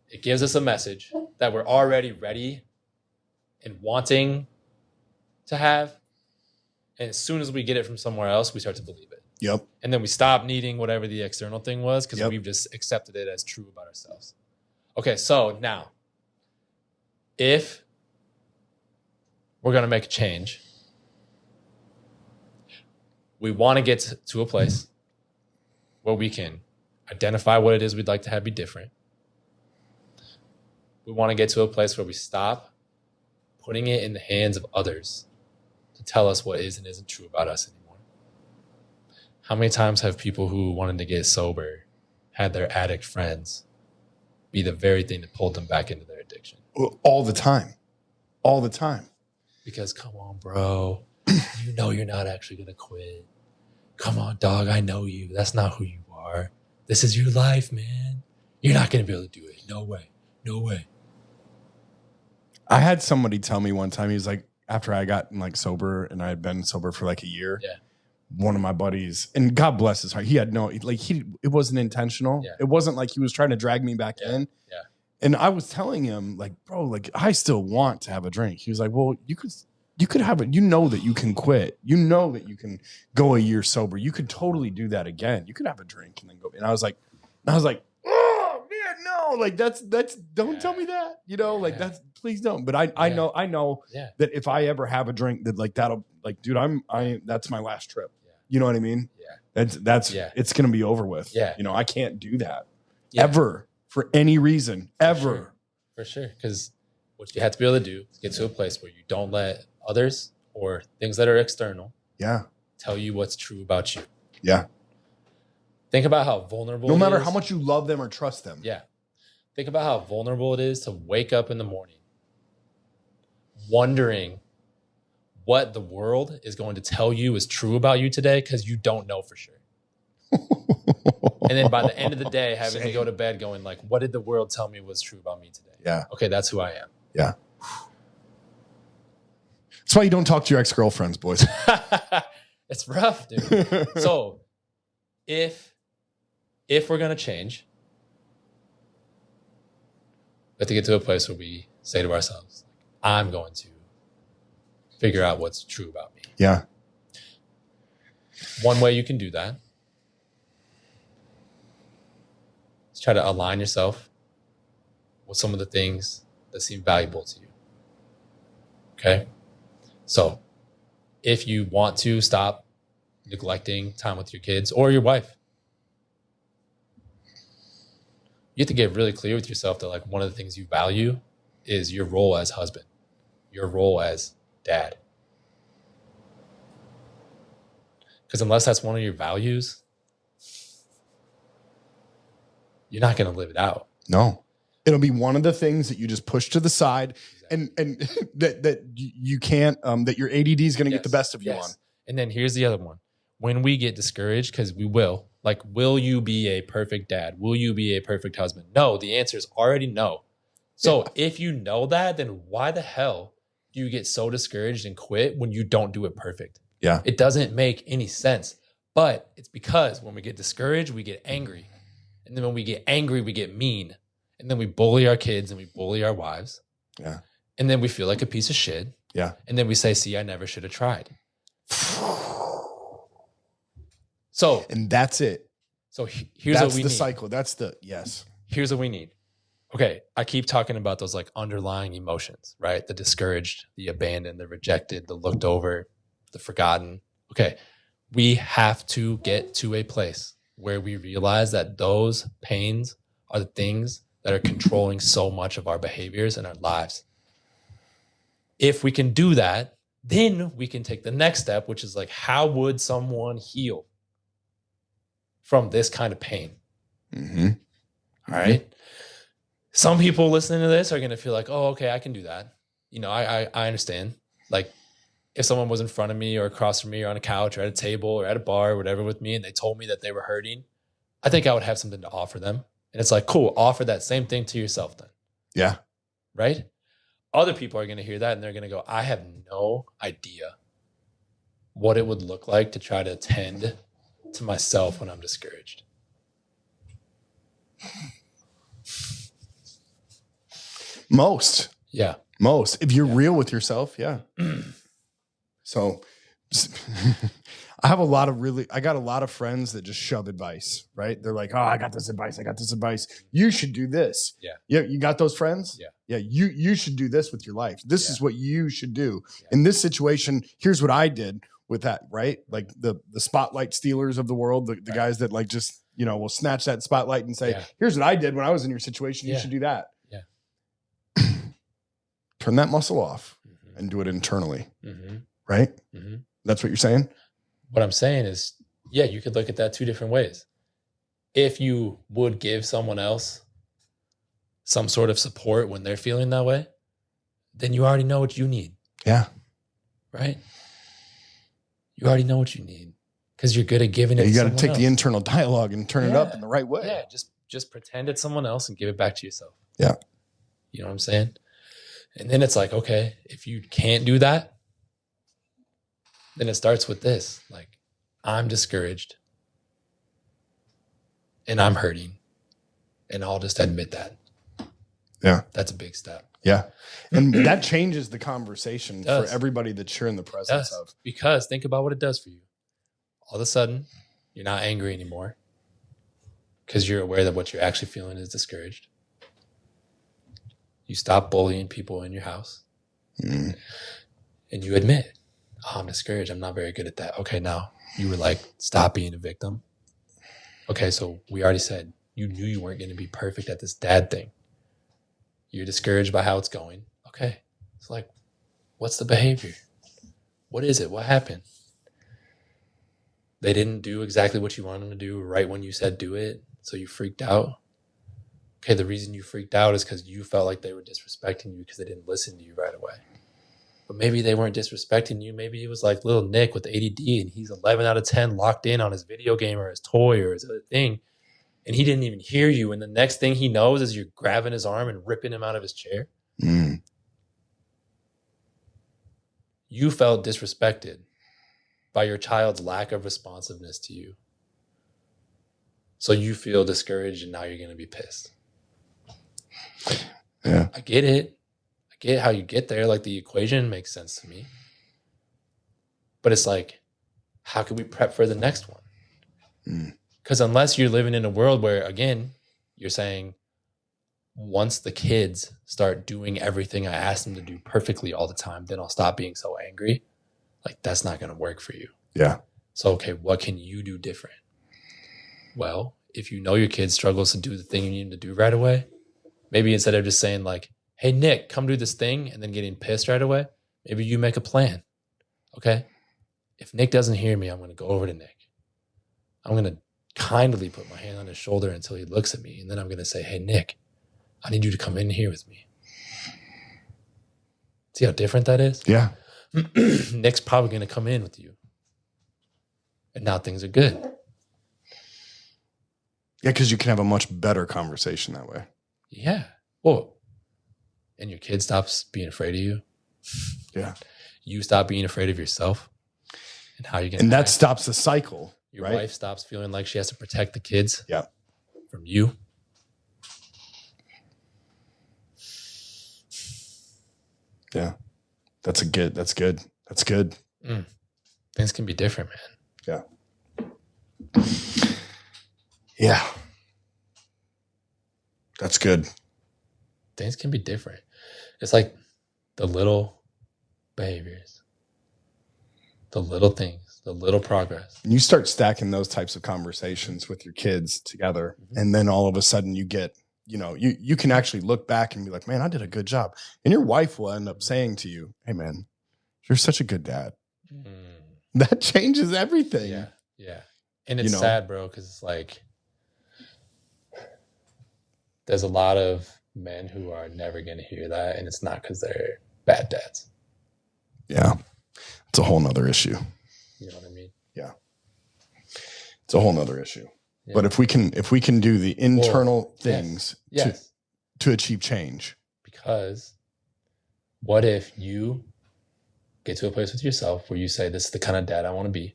It gives us a message that we're already ready and wanting to have. And as soon as we get it from somewhere else, we start to believe it. Yep. And then we stop needing whatever the external thing was because Yep. we've just accepted it as true about ourselves. Okay, so now, if we're going to make a change, we want to get to a place where we can identify what it is we'd like to have be different. We want to get to a place where we stop putting it in the hands of others to tell us what is and isn't true about us anymore. How many times have people who wanted to get sober had their addict friends be the very thing that pulled them back into their addiction? All the time. All the time. Because come on, bro, you know you're not actually going to quit. Come on, dog, I know you. That's not who you are. This is your life, man. You're not going to be able to do it. No way. No way. I had somebody tell me one time, he was like, after I got like sober and I had been sober for like a year, Yeah. one of my buddies, and God bless his heart, he had no, like it wasn't intentional. Yeah. It wasn't like he was trying to drag me back in. Yeah. And I was telling him like, bro, like I still want to have a drink. He was like, well, you could have it. You know that you can quit. You know that you can go a year sober. You could totally do that again. You could have a drink and then go. And I was like, oh man, no, like that's don't tell me that, like that's, please don't. But I know that if I ever have a drink that like, that'll like, dude, that's my last trip. Yeah. You know what I mean? Yeah. That's it's going to be over with. Yeah. I can't do that Yeah. ever for any reason ever. For sure. Because what you have to be able to do is get to a place where you don't let others or things that are external tell you what's true about you. Yeah. Think about how vulnerable No matter it is. how much you love them or trust them. Yeah. Think about how vulnerable it is to wake up in the morning wondering what the world is going to tell you is true about you today because you don't know for sure. And then by the end of the day, having to go to bed going like, what did the world tell me was true about me today? Yeah. Okay, that's who I am. Yeah. That's why you don't talk to your ex-girlfriends, boys. It's rough, dude. So if we're going to change, we have to get to a place where we say to ourselves, I'm going to figure out what's true about me. Yeah. One way you can do that is try to align yourself with some of the things that seem valuable to you. Okay? So if you want to stop neglecting time with your kids or your wife, you have to get really clear with yourself that like one of the things you value is your role as husband, your role as dad. Because unless that's one of your values, you're not going to live it out. No. It'll be one of the things that you just push to the side and that you can't, that your ADD is going to get the best of you on. And then here's the other one. When we get discouraged, because we will, like, will you be a perfect dad? Will you be a perfect husband? No, the answer is already no. So if you know that, then why the hell do you get so discouraged and quit when you don't do it perfect? Yeah. It doesn't make any sense. But it's because when we get discouraged, we get angry. And then when we get angry, we get mean. And then we bully our kids and we bully our wives. Yeah. And then we feel like a piece of shit. Yeah. And then we say, see, I never should have tried. So, and that's it. So here's what we need. That's the cycle. That's the, yes. Here's what we need. Okay. I keep talking about those like underlying emotions, right? The discouraged, the abandoned, the rejected, the looked over, the forgotten. Okay. We have to get to a place where we realize that those pains are the things that are controlling so much of our behaviors and our lives. If we can do that, then we can take the next step, which is like, how would someone heal from this kind of pain? Mm-hmm. All right. Some people listening to this are going to feel like, oh, okay, I can do that. You know, I understand. Like if someone was in front of me or across from me or on a couch or at a table or at a bar or whatever with me and they told me that they were hurting, I think I would have something to offer them. And it's like, cool, offer that same thing to yourself then. Yeah. Right? Other people are going to hear that and they're going to go, I have no idea what it would look like to try to tend to myself when I'm discouraged. Most. Yeah. Most. If you're real with yourself, yeah. So I got a lot of friends that just shove advice, right? They're like, oh, I got this advice. You should do this. Yeah. Yeah. You got those friends? Yeah. Yeah. You should do this with your life. This is what you should do. Yeah. In this situation, here's what I did with that, right? Like the spotlight stealers of the world, the guys that like just, you know, will snatch that spotlight and say, here's what I did when I was in your situation. You should do that. Yeah. Turn that muscle off and do it internally. Mm-hmm. Right? Mm-hmm. That's what you're saying? What I'm saying is, yeah, you could look at that two different ways. If you would give someone else some sort of support when they're feeling that way, then you already know what you need. Yeah. Right? You already know what you need because you're good at giving it. You got to to take else. the internal dialogue and turn it up in the right way. Yeah. Just pretend it's someone else and give it back to yourself. Yeah. You know what I'm saying? And then it's like, okay, if you can't do that, then it starts with this. Like, I'm discouraged and I'm hurting and I'll just admit that. Yeah. That's a big step. Yeah. And that changes the conversation for everybody that you're in the presence of. Because think about what it does for you. All of a sudden, you're not angry anymore because you're aware that what you're actually feeling is discouraged. You stop bullying people in your house and you admit, oh, I'm discouraged. I'm not very good at that. Okay, now you were like, stop being a victim. Okay, so we already said you knew you weren't going to be perfect at this dad thing. You're discouraged by how it's going. okay, it's like, what's the behavior? What is it? What happened? They didn't do exactly what you wanted them to do right when you said do it, so you freaked out. Okay, the reason you freaked out is because you felt like they were disrespecting you because they didn't listen to you right away. But maybe they weren't disrespecting you. Maybe it was like little Nick with ADD and he's 11 out of 10 locked in on his video game or his toy or his other thing. And he didn't even hear you. And the next thing he knows is you're grabbing his arm and ripping him out of his chair. Mm. You felt disrespected by your child's lack of responsiveness to you. So you feel discouraged and now you're going to be pissed. Yeah. I get it. I get how you get there. Like the equation makes sense to me. But it's like, how can we prep for the next one? Because unless you're living in a world where, again, you're saying, once the kids start doing everything I ask them to do perfectly all the time, then I'll stop being so angry. Like, that's not going to work for you. Yeah. So, okay, what can you do different? Well, if you know your kid struggles to do the thing you need him to do right away, maybe instead of just saying like, hey, Nick, come do this thing, and then getting pissed right away, maybe you make a plan. Okay? If Nick doesn't hear me, I'm going to go over to Nick. I'm going to kindly put my hand on his shoulder until he looks at me. And then I'm going to say, hey, Nick, I need you to come in here with me. See how different that is? Yeah. Nick's probably going to come in with you. And now things are good. Yeah, because you can have a much better conversation that way. Yeah. Well, and your kid stops being afraid of you. Yeah. You stop being afraid of yourself. And how you get. And that stops the cycle. Your right? wife stops feeling like she has to protect the kids. Yeah. From you. Yeah. That's good. That's good. Things can be different, man. Yeah. Yeah. That's good. Things can be different. It's like the little behaviors, the little things, the little progress. And you start stacking those types of conversations with your kids together. And then all of a sudden you get, you can actually look back and be like, man, I did a good job. And your wife will end up saying to you, hey man, you're such a good dad. That changes everything. Yeah. Yeah. And it's sad, bro, because it's like there's a lot of men who are never going to hear that. And it's not because they're bad dads. Yeah. It's a whole nother issue. You know what I mean? Yeah. It's a whole nother issue. Yeah. But if we can do the internal things yes. to achieve change. Because what if you get to a place with yourself where you say, this is the kind of dad I want to be.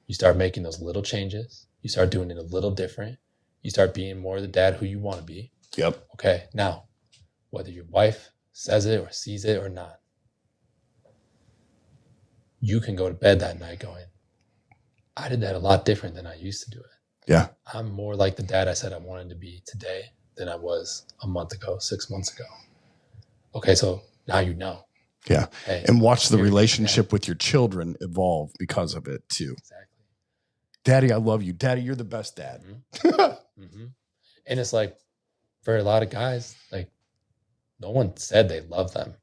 You start making those little changes. You start doing it a little different. You start being more the dad who you want to be. Yep. Okay. Now, whether your wife says it or sees it or not, you can go to bed that night going, I did that a lot different than I used to do it. Yeah. I'm more like the dad I said I wanted to be today than I was a month ago, 6 months ago. Okay. So now you know. Yeah. Hey, and watch the relationship with your children evolve because of it too. Exactly. Daddy, I love you. Daddy, you're the best dad. Mm-hmm. And it's like, for a lot of guys, like no one said they love them.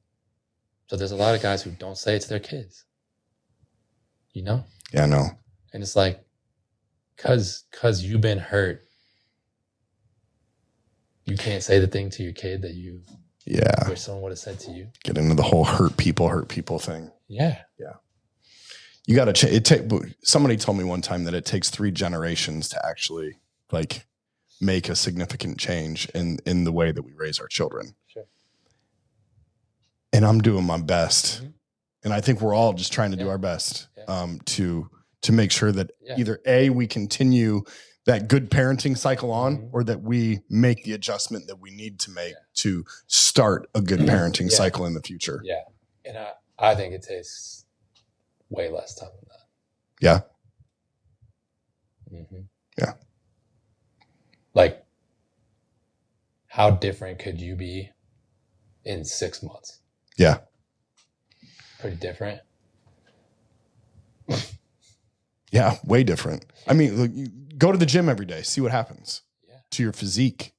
So there's a lot of guys who don't say it to their kids. Yeah, I know. And it's like, cause you've been hurt, you can't say the thing to your kid that you wish someone would have said to you. Get into the whole hurt people thing. Yeah. Yeah. You got to somebody told me one time that it takes 3 generations to actually like make a significant change in the way that we raise our children. Sure. And I'm doing my best. And I think we're all just trying to do our best to make sure that either A, we continue that good parenting cycle on, or that we make the adjustment that we need to make to start a good parenting cycle in the future. Yeah. And I think it takes way less time than that. Yeah. Mm-hmm. Yeah. Like, how different could you be in 6 months? Yeah. Pretty different. Yeah, way different. I mean, look, you go to the gym every day, see what happens to your physique,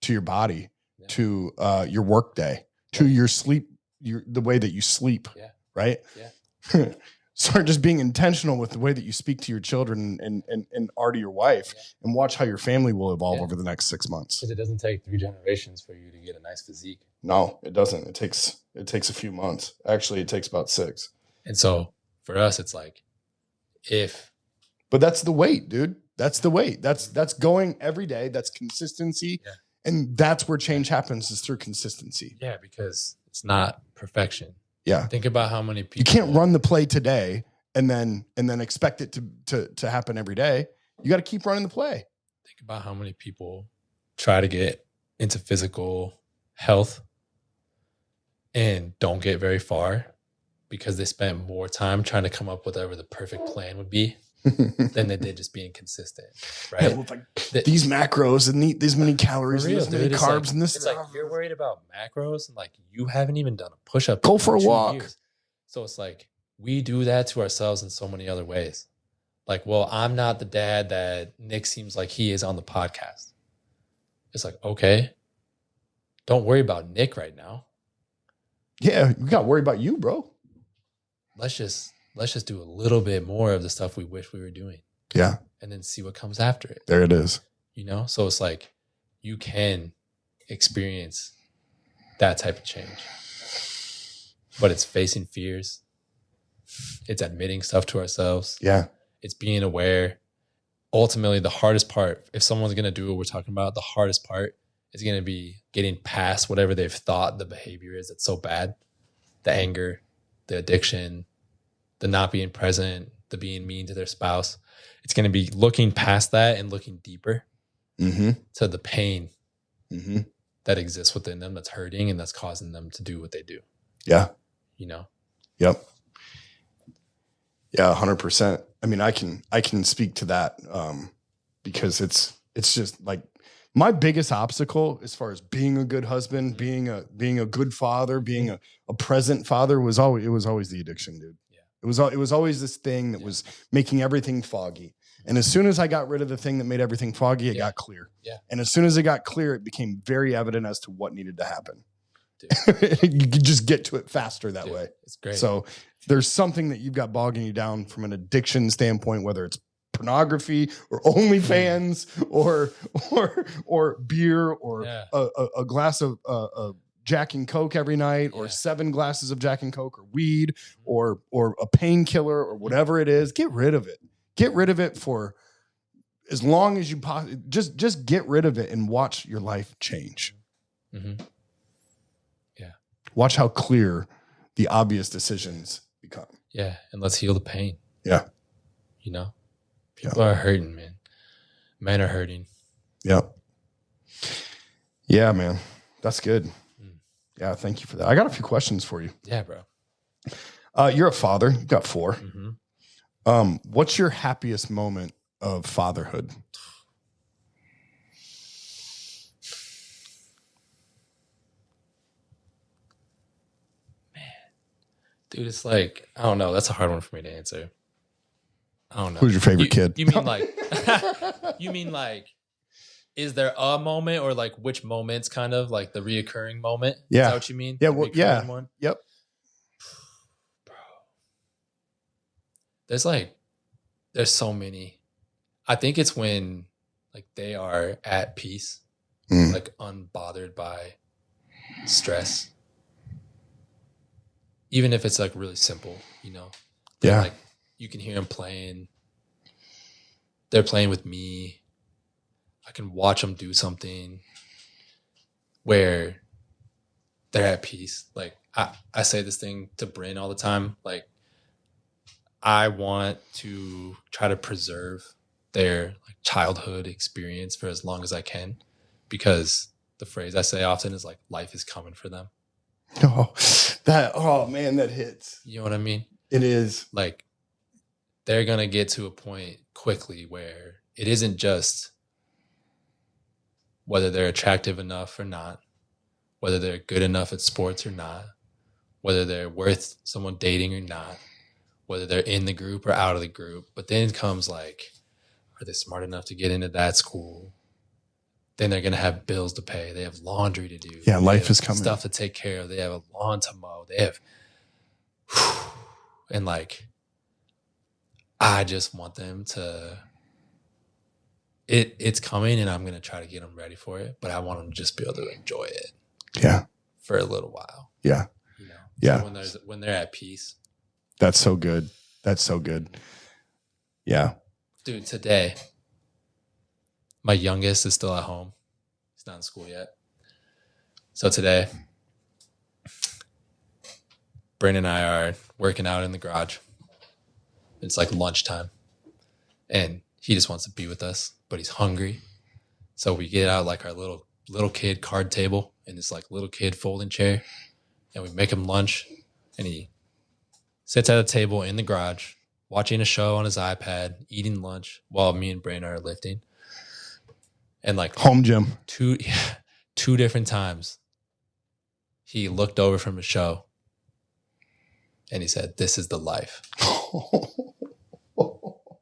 to your body, to your work day, to your sleep, the way that you sleep, right? Yeah. Start just being intentional with the way that you speak to your children and are to your wife, and watch how your family will evolve over the next 6 months. Because it doesn't take 3 generations for you to get a nice physique. No, it doesn't. It takes a few months. Actually, it takes about 6. And so for us, it's like, but that's the weight, dude. That's the weight. That's going every day. That's consistency. Yeah. And that's where change happens, is through consistency. Yeah, because it's not perfection. Yeah. Think about how many people. You can't run the play today and then expect it to happen every day. You got to keep running the play. Think about how many people try to get into physical health and don't get very far because they spent more time trying to come up with whatever the perfect plan would be than they did just being consistent, right? Yeah, with these macros and eat these many calories and this many carbs and this stuff. It's like you're worried about macros and like you haven't even done a push-up. Go for a walk. Years. So it's like we do that to ourselves in so many other ways. Like, well, I'm not the dad that Nick seems like he is on the podcast. It's like, okay, don't worry about Nick right now. Yeah, we got to worry about you, bro. Let's just do a little bit more of the stuff we wish we were doing. Yeah. And then see what comes after it. There it is. You know? So it's like you can experience that type of change. But it's facing fears. It's admitting stuff to ourselves. Yeah. It's being aware. Ultimately, the hardest part, if someone's going to do what we're talking about, the hardest part is going to be getting past whatever they've thought the behavior is that's so bad. The anger, the addiction, the not being present, the being mean to their spouse. It's going to be looking past that and looking deeper to the pain that exists within them that's hurting and that's causing them to do what they do. Yeah. You know? Yep. Yeah, 100%. I mean, I can speak to that because it's just like my biggest obstacle as far as being a good husband, being a good father, being a present father was always the addiction, dude. Yeah. It was always this thing that was making everything foggy. And as soon as I got rid of the thing that made everything foggy, it got clear. Yeah. And as soon as it got clear, it became very evident as to what needed to happen. You could just get to it faster that way. It's great. So if there's something that you've got bogging you down from an addiction standpoint, whether it's pornography or OnlyFans or beer or a glass of Jack and Coke every night or 7 glasses of Jack and Coke or weed or a painkiller or whatever it is, get rid of it. Get rid of it for as long as you possibly just get rid of it and watch your life change. Mm-hmm. Yeah. Watch how clear the obvious decisions become. Yeah. And let's heal the pain. Yeah. You know, people are hurting, man. Men are hurting. Yeah. Yeah, man. That's good. Yeah. Thank you for that. I got a few questions for you. Yeah, bro. You're a father. You've got 4. Mm-hmm. What's your happiest moment of fatherhood? Man, dude, it's like, I don't know. That's a hard one for me to answer. I don't know. Who's your favorite kid? You mean like, is there a moment or like which moments kind of like the reoccurring moment? Yeah. Is that what you mean? Yeah. Well, yeah. One? Yep. Bro. There's so many. I think it's when like they are at peace, like unbothered by stress. Even if it's like really simple, you know? Yeah. Like you can hear them playing. They're playing with me. I can watch them do something where they're at peace. Like I say this thing to Bryn all the time. Like I want to try to preserve their like childhood experience for as long as I can, because the phrase I say often is like life is coming for them. Oh man, that hits. You know what I mean? It is. Like they're going to get to a point quickly where it isn't just whether they're attractive enough or not, whether they're good enough at sports or not, whether they're worth someone dating or not, whether they're in the group or out of the group. But then it comes like, are they smart enough to get into that school? then they're going to have bills to pay. They have laundry to do. Yeah, life have is coming. Stuff to take care of. They have a lawn to mow. They have, and like, I just want them to, it's coming and I'm going to try to get them ready for it, but I want them to just be able to enjoy it. Yeah. For a little while. Yeah. You know? Yeah. So when they're at peace. That's so good. That's so good. Yeah. Dude, today, my youngest is still at home. He's not in school yet. So today, Brandon and I are working out in the garage. It's like lunchtime. And he just wants to be with us, but he's hungry. So we get out like our little kid card table and this like little kid folding chair. And we make him lunch. And he sits at a table in the garage, watching a show on his iPad, eating lunch while me and Brandon are lifting. And like home gym. Two different times, he looked over from his show and he said, "This is the life."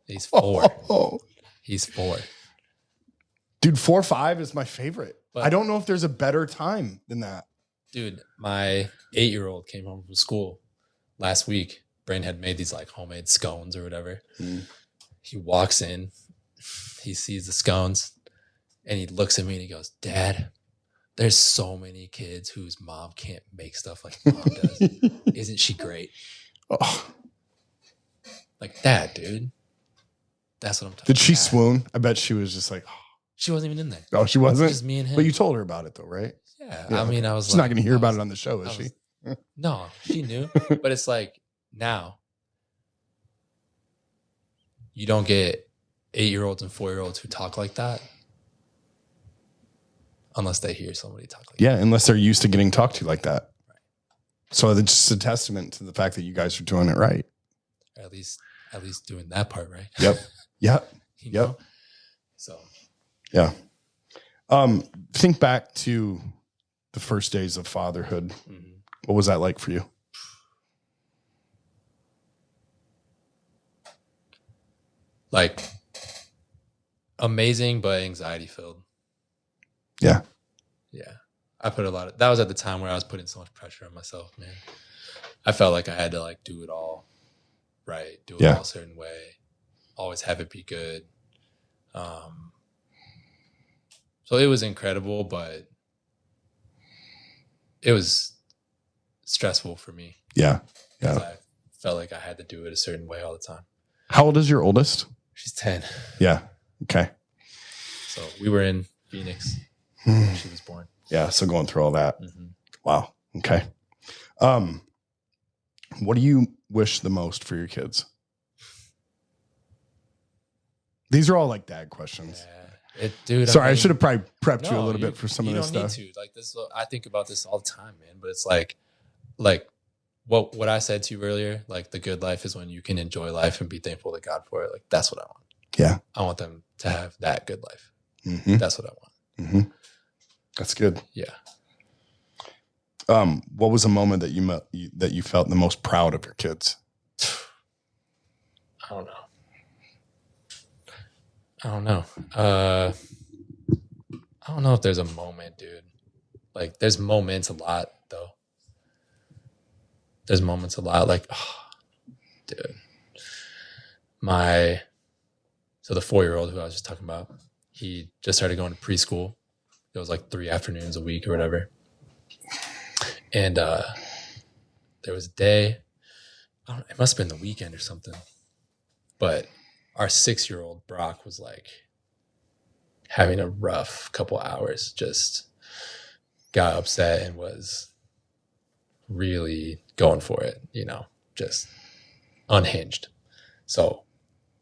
He's 4. He's 4. Dude, 4 or 5 is my favorite. But I don't know if there's a better time than that. Dude, my 8-year-old came home from school last week. Brain had made these like homemade scones or whatever. He walks in, he sees the scones, and he looks at me and he goes, "Dad, there's so many kids whose mom can't make stuff like mom does. Isn't she great?" Oh. Like that, dude. That's what I'm talking about. Did she swoon? I bet she was just like, oh. She wasn't even in there. Oh, she wasn't? Just me and him. But you told her about it though, right? Yeah. I mean, I was She's like, not going to hear about it on the show, is she? No, she knew. But it's like now you don't get 8-year-olds and 4-year-olds who talk like that unless they hear somebody talk like that. Yeah, unless they're used to getting talked to like that. Right. So it's just a testament to the fact that you guys are doing it right. Or at least doing that part right. Yep. Yep. You know? So yeah. Think back to the first days of fatherhood. Mm-hmm. What was that like for you? Like amazing, but anxiety filled. Yeah. Yeah. I put that was at the time where I was putting so much pressure on myself, man. I felt like I had to like do it all right, do it all a certain way, always have it be good. So it was incredible, but it was stressful for me. Yeah. Yeah. I felt like I had to do it a certain way all the time. How old is your oldest? She's 10. Yeah. Okay. So we were in Phoenix when she was born. Yeah. So going through all that. Mm-hmm. Wow. Okay. What do you wish the most for your kids? These are all like dad questions. Yeah. Dude, sorry, I should have probably prepped you a little bit for some of this stuff. You don't need to. Like this, I think about this all the time, man. But it's like what I said to you earlier. Like the good life is when you can enjoy life and be thankful to God for it. Like that's what I want. Yeah, I want them to have that good life. Mm-hmm. That's what I want. Mm-hmm. That's good. Yeah. What was a moment that you felt the most proud of your kids? I don't know. I don't know if there's a moment, dude. Like, there's moments a lot, though. There's moments a lot. Like, oh, dude. So the 4-year-old who I was just talking about, he just started going to preschool. It was like 3 afternoons a week or whatever. And there was a day, it must have been the weekend or something, but our 6-year-old Brock was like having a rough couple hours, just got upset and was really going for it, just unhinged. So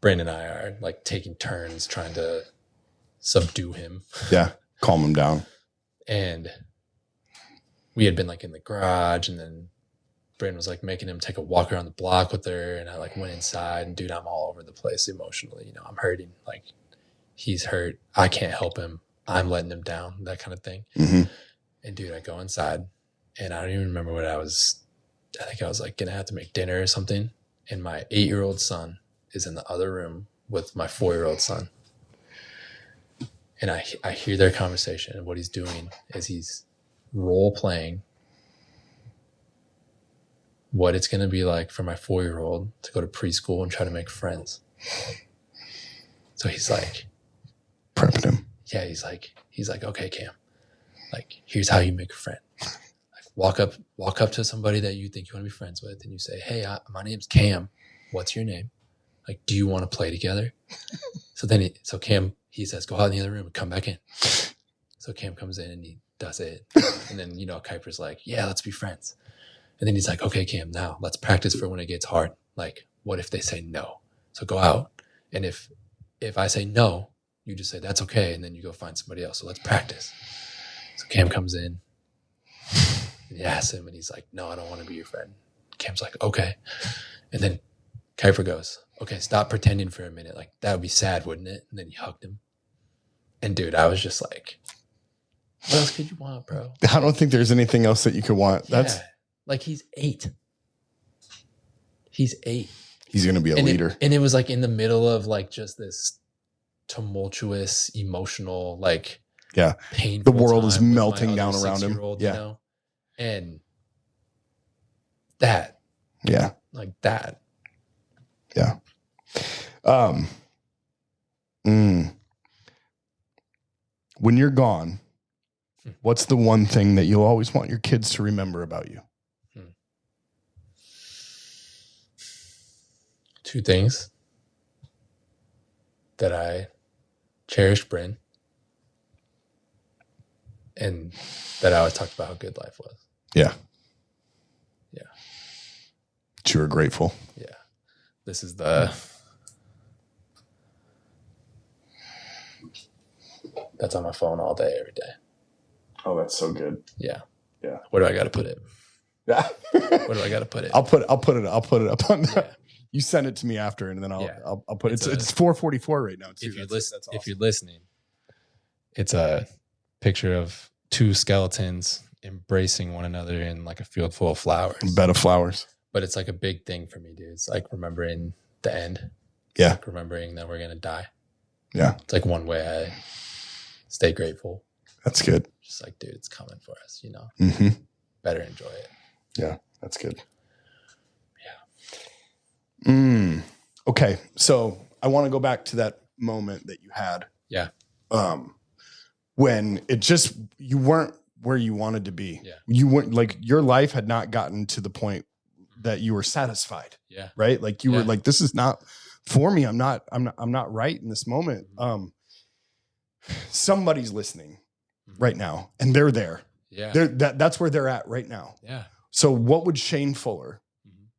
Brandon and I are like taking turns trying to subdue him. Yeah, calm him down. And we had been like in the garage, and then Brandon was like making him take a walk around the block with her, and I like went inside, and dude, I'm all over the place emotionally. I'm hurting. Like he's hurt. I can't help him. I'm letting him down, that kind of thing. Mm-hmm. And dude, I go inside, and I don't even remember what I think I was like gonna have to make dinner or something. And my 8-year-old son is in the other room with my 4-year-old son. And I hear their conversation, and what he's doing is he's role playing what it's going to be like for my 4-year-old to go to preschool and try to make friends. So he's like, Prepping him. yeah, he's like, okay, Cam, like, here's how you make a friend. Like, walk up to somebody that you think you want to be friends with, and you say, hey, my name's Cam. What's your name? Like, do you want to play together? So Cam, he says, go out in the other room and come back in. So Cam comes in and he does it. And then, Kuiper's like, yeah, let's be friends. And then he's like, okay, Cam, now let's practice for when it gets hard. Like, what if they say no? So go out. And if I say no, you just say, that's okay. And then you go find somebody else. So let's practice. So Cam comes in and he asks him, and he's like, no, I don't want to be your friend. Cam's like, okay. And then Kuiper goes, okay, stop pretending for a minute. Like, that would be sad, wouldn't it? And then he hugged him. And dude, I was just like, what else could you want, bro? I don't think there's anything else that you could want. That's like, he's 8. He's 8. He's going to be a leader. And it was like in the middle of like just this tumultuous, emotional, like, The painful world is time with melting my down other around him. 6-year-old, Yeah. And that. Yeah. Like that. Yeah. When you're gone, what's the one thing that you'll always want your kids to remember about you? 2 things that I cherished Bryn, and that I always talked about how good life was. Yeah. Yeah. That you were grateful. Yeah. This is that's on my phone all day, every day. Oh, that's so good. Yeah. Yeah. Where do I got to put it? Yeah. Where do I got to put it? I'll put it up on the, Yeah. You send it to me after, and then I'll put it. It's 4:44 right now too. If you're listening, it's a picture of 2 skeletons embracing one another in like a field full of flowers. A bed of flowers. But it's like a big thing for me, dude. It's like remembering the end. Yeah. Like remembering that we're going to die. Yeah. It's like one way I stay grateful. That's good. Just like, dude, it's coming for us, Mm-hmm. Better enjoy it. Yeah, that's good. Yeah. Okay. So I want to go back to that moment that you had. Yeah. When you weren't where you wanted to be. Yeah. You weren't, like, your life had not gotten to the point that you were satisfied. Yeah. Right. Like you were like, this is not for me. I'm not right in this moment. Somebody's listening right now, and they're there. Yeah. That's where they're at right now. Yeah. So what would Shane Fuller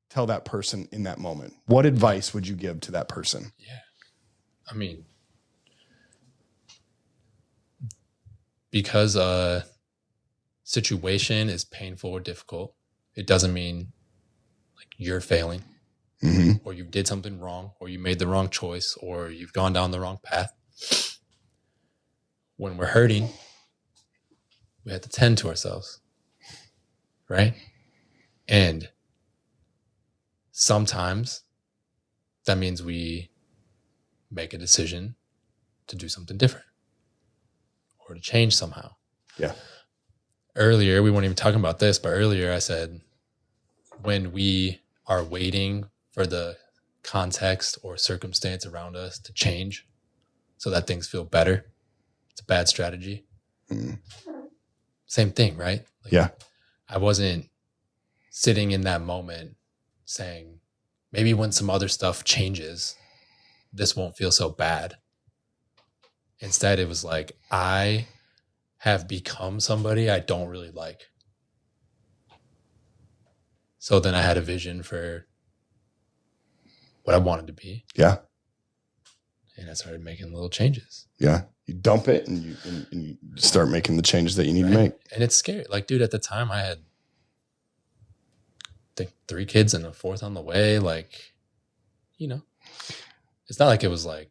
tell that person in that moment? What advice would you give to that person? Yeah. I mean, because a situation is painful or difficult, it doesn't mean like you're failing, or you did something wrong, or you made the wrong choice, or you've gone down the wrong path. When we're hurting, we have to tend to ourselves, right? And sometimes that means we make a decision to do something different or to change somehow. Yeah. Earlier, we weren't even talking about this, but earlier I said, when we are waiting for the context or circumstance around us to change so that things feel better, it's a bad strategy. Same thing, right? Like, yeah. I wasn't sitting in that moment saying, maybe when some other stuff changes, this won't feel so bad. Instead, it was like, I have become somebody I don't really like. So then I had a vision for what I wanted to be. Yeah. And I started making little changes. Yeah. You dump it and you start making the changes that you need to make. And it's scary. Like, dude, at the time I had, I think, 3 kids and a 4th on the way. Like, it's not like it was like.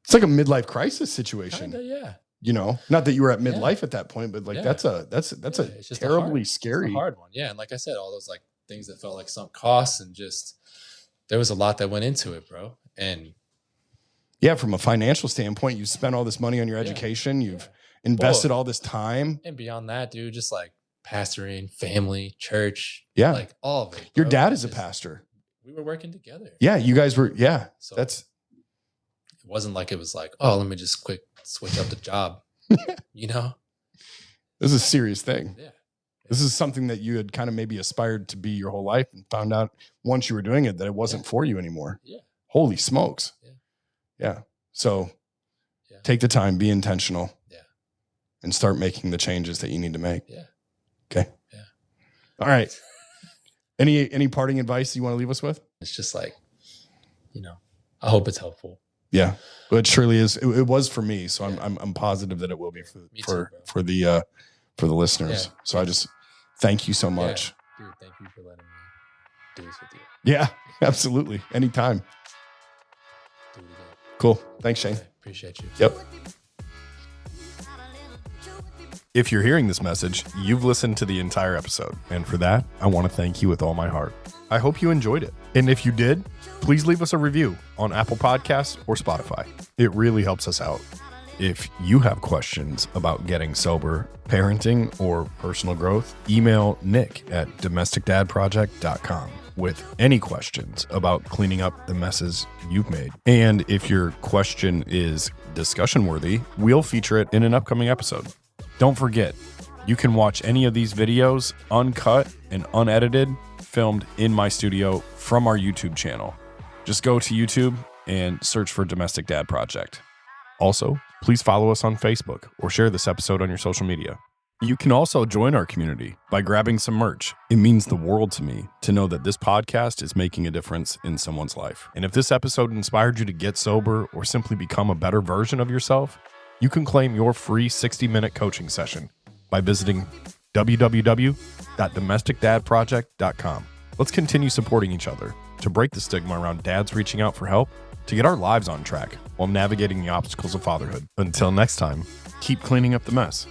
It's like a midlife crisis situation. Kinda, yeah. Not that you were at midlife at that point, but like that's a terribly scary. It's a hard one. Yeah. And like I said, all those like things that felt like sunk costs, and just, there was a lot that went into it, bro. And Yeah, from a financial standpoint, you've spent all this money on your education. You've invested all this time. And beyond that, dude, just like pastoring, family, church. Yeah. Like all of it. Your bro. dad is a pastor. We were working together. Yeah, you guys were. Yeah, So that's. it wasn't like it was like, oh, let me just quick switch up the job. You know? This is a serious thing. Yeah. This is something that you had kind of maybe aspired to be your whole life and found out once you were doing it that it wasn't for you anymore. Yeah. Holy smokes. Yeah. So take the time, be intentional. Yeah. And start making the changes that you need to make. Yeah. Okay. Yeah. All right. Any parting advice you want to leave us with? It's just like, I hope it's helpful. Yeah. Well, it surely is. It was for me. So I'm positive that it will be for the listeners. Yeah. So I just thank you so much. Yeah. Dude, thank you for letting me do this with you. Yeah, absolutely. Anytime. Do it again. Cool. Thanks, Shane. Okay. Appreciate you. Yep. If you're hearing this message, you've listened to the entire episode. And for that, I want to thank you with all my heart. I hope you enjoyed it. And if you did, please leave us a review on Apple Podcasts or Spotify. It really helps us out. If you have questions about getting sober, parenting, or personal growth, email Nick at domesticdadproject.com with any questions about cleaning up the messes you've made. And if your question is discussion worthy, we'll feature it in an upcoming episode. Don't forget, you can watch any of these videos uncut and unedited, filmed in my studio from our YouTube channel. Just go to YouTube and search for Domestic Dad Project. Also, please follow us on Facebook or share this episode on your social media. You can also join our community by grabbing some merch. It means the world to me to know that this podcast is making a difference in someone's life. And if this episode inspired you to get sober or simply become a better version of yourself, you can claim your free 60-minute coaching session by visiting www.domesticdadproject.com. Let's continue supporting each other to break the stigma around dads reaching out for help, to get our lives on track while navigating the obstacles of fatherhood. Until next time, keep cleaning up the mess.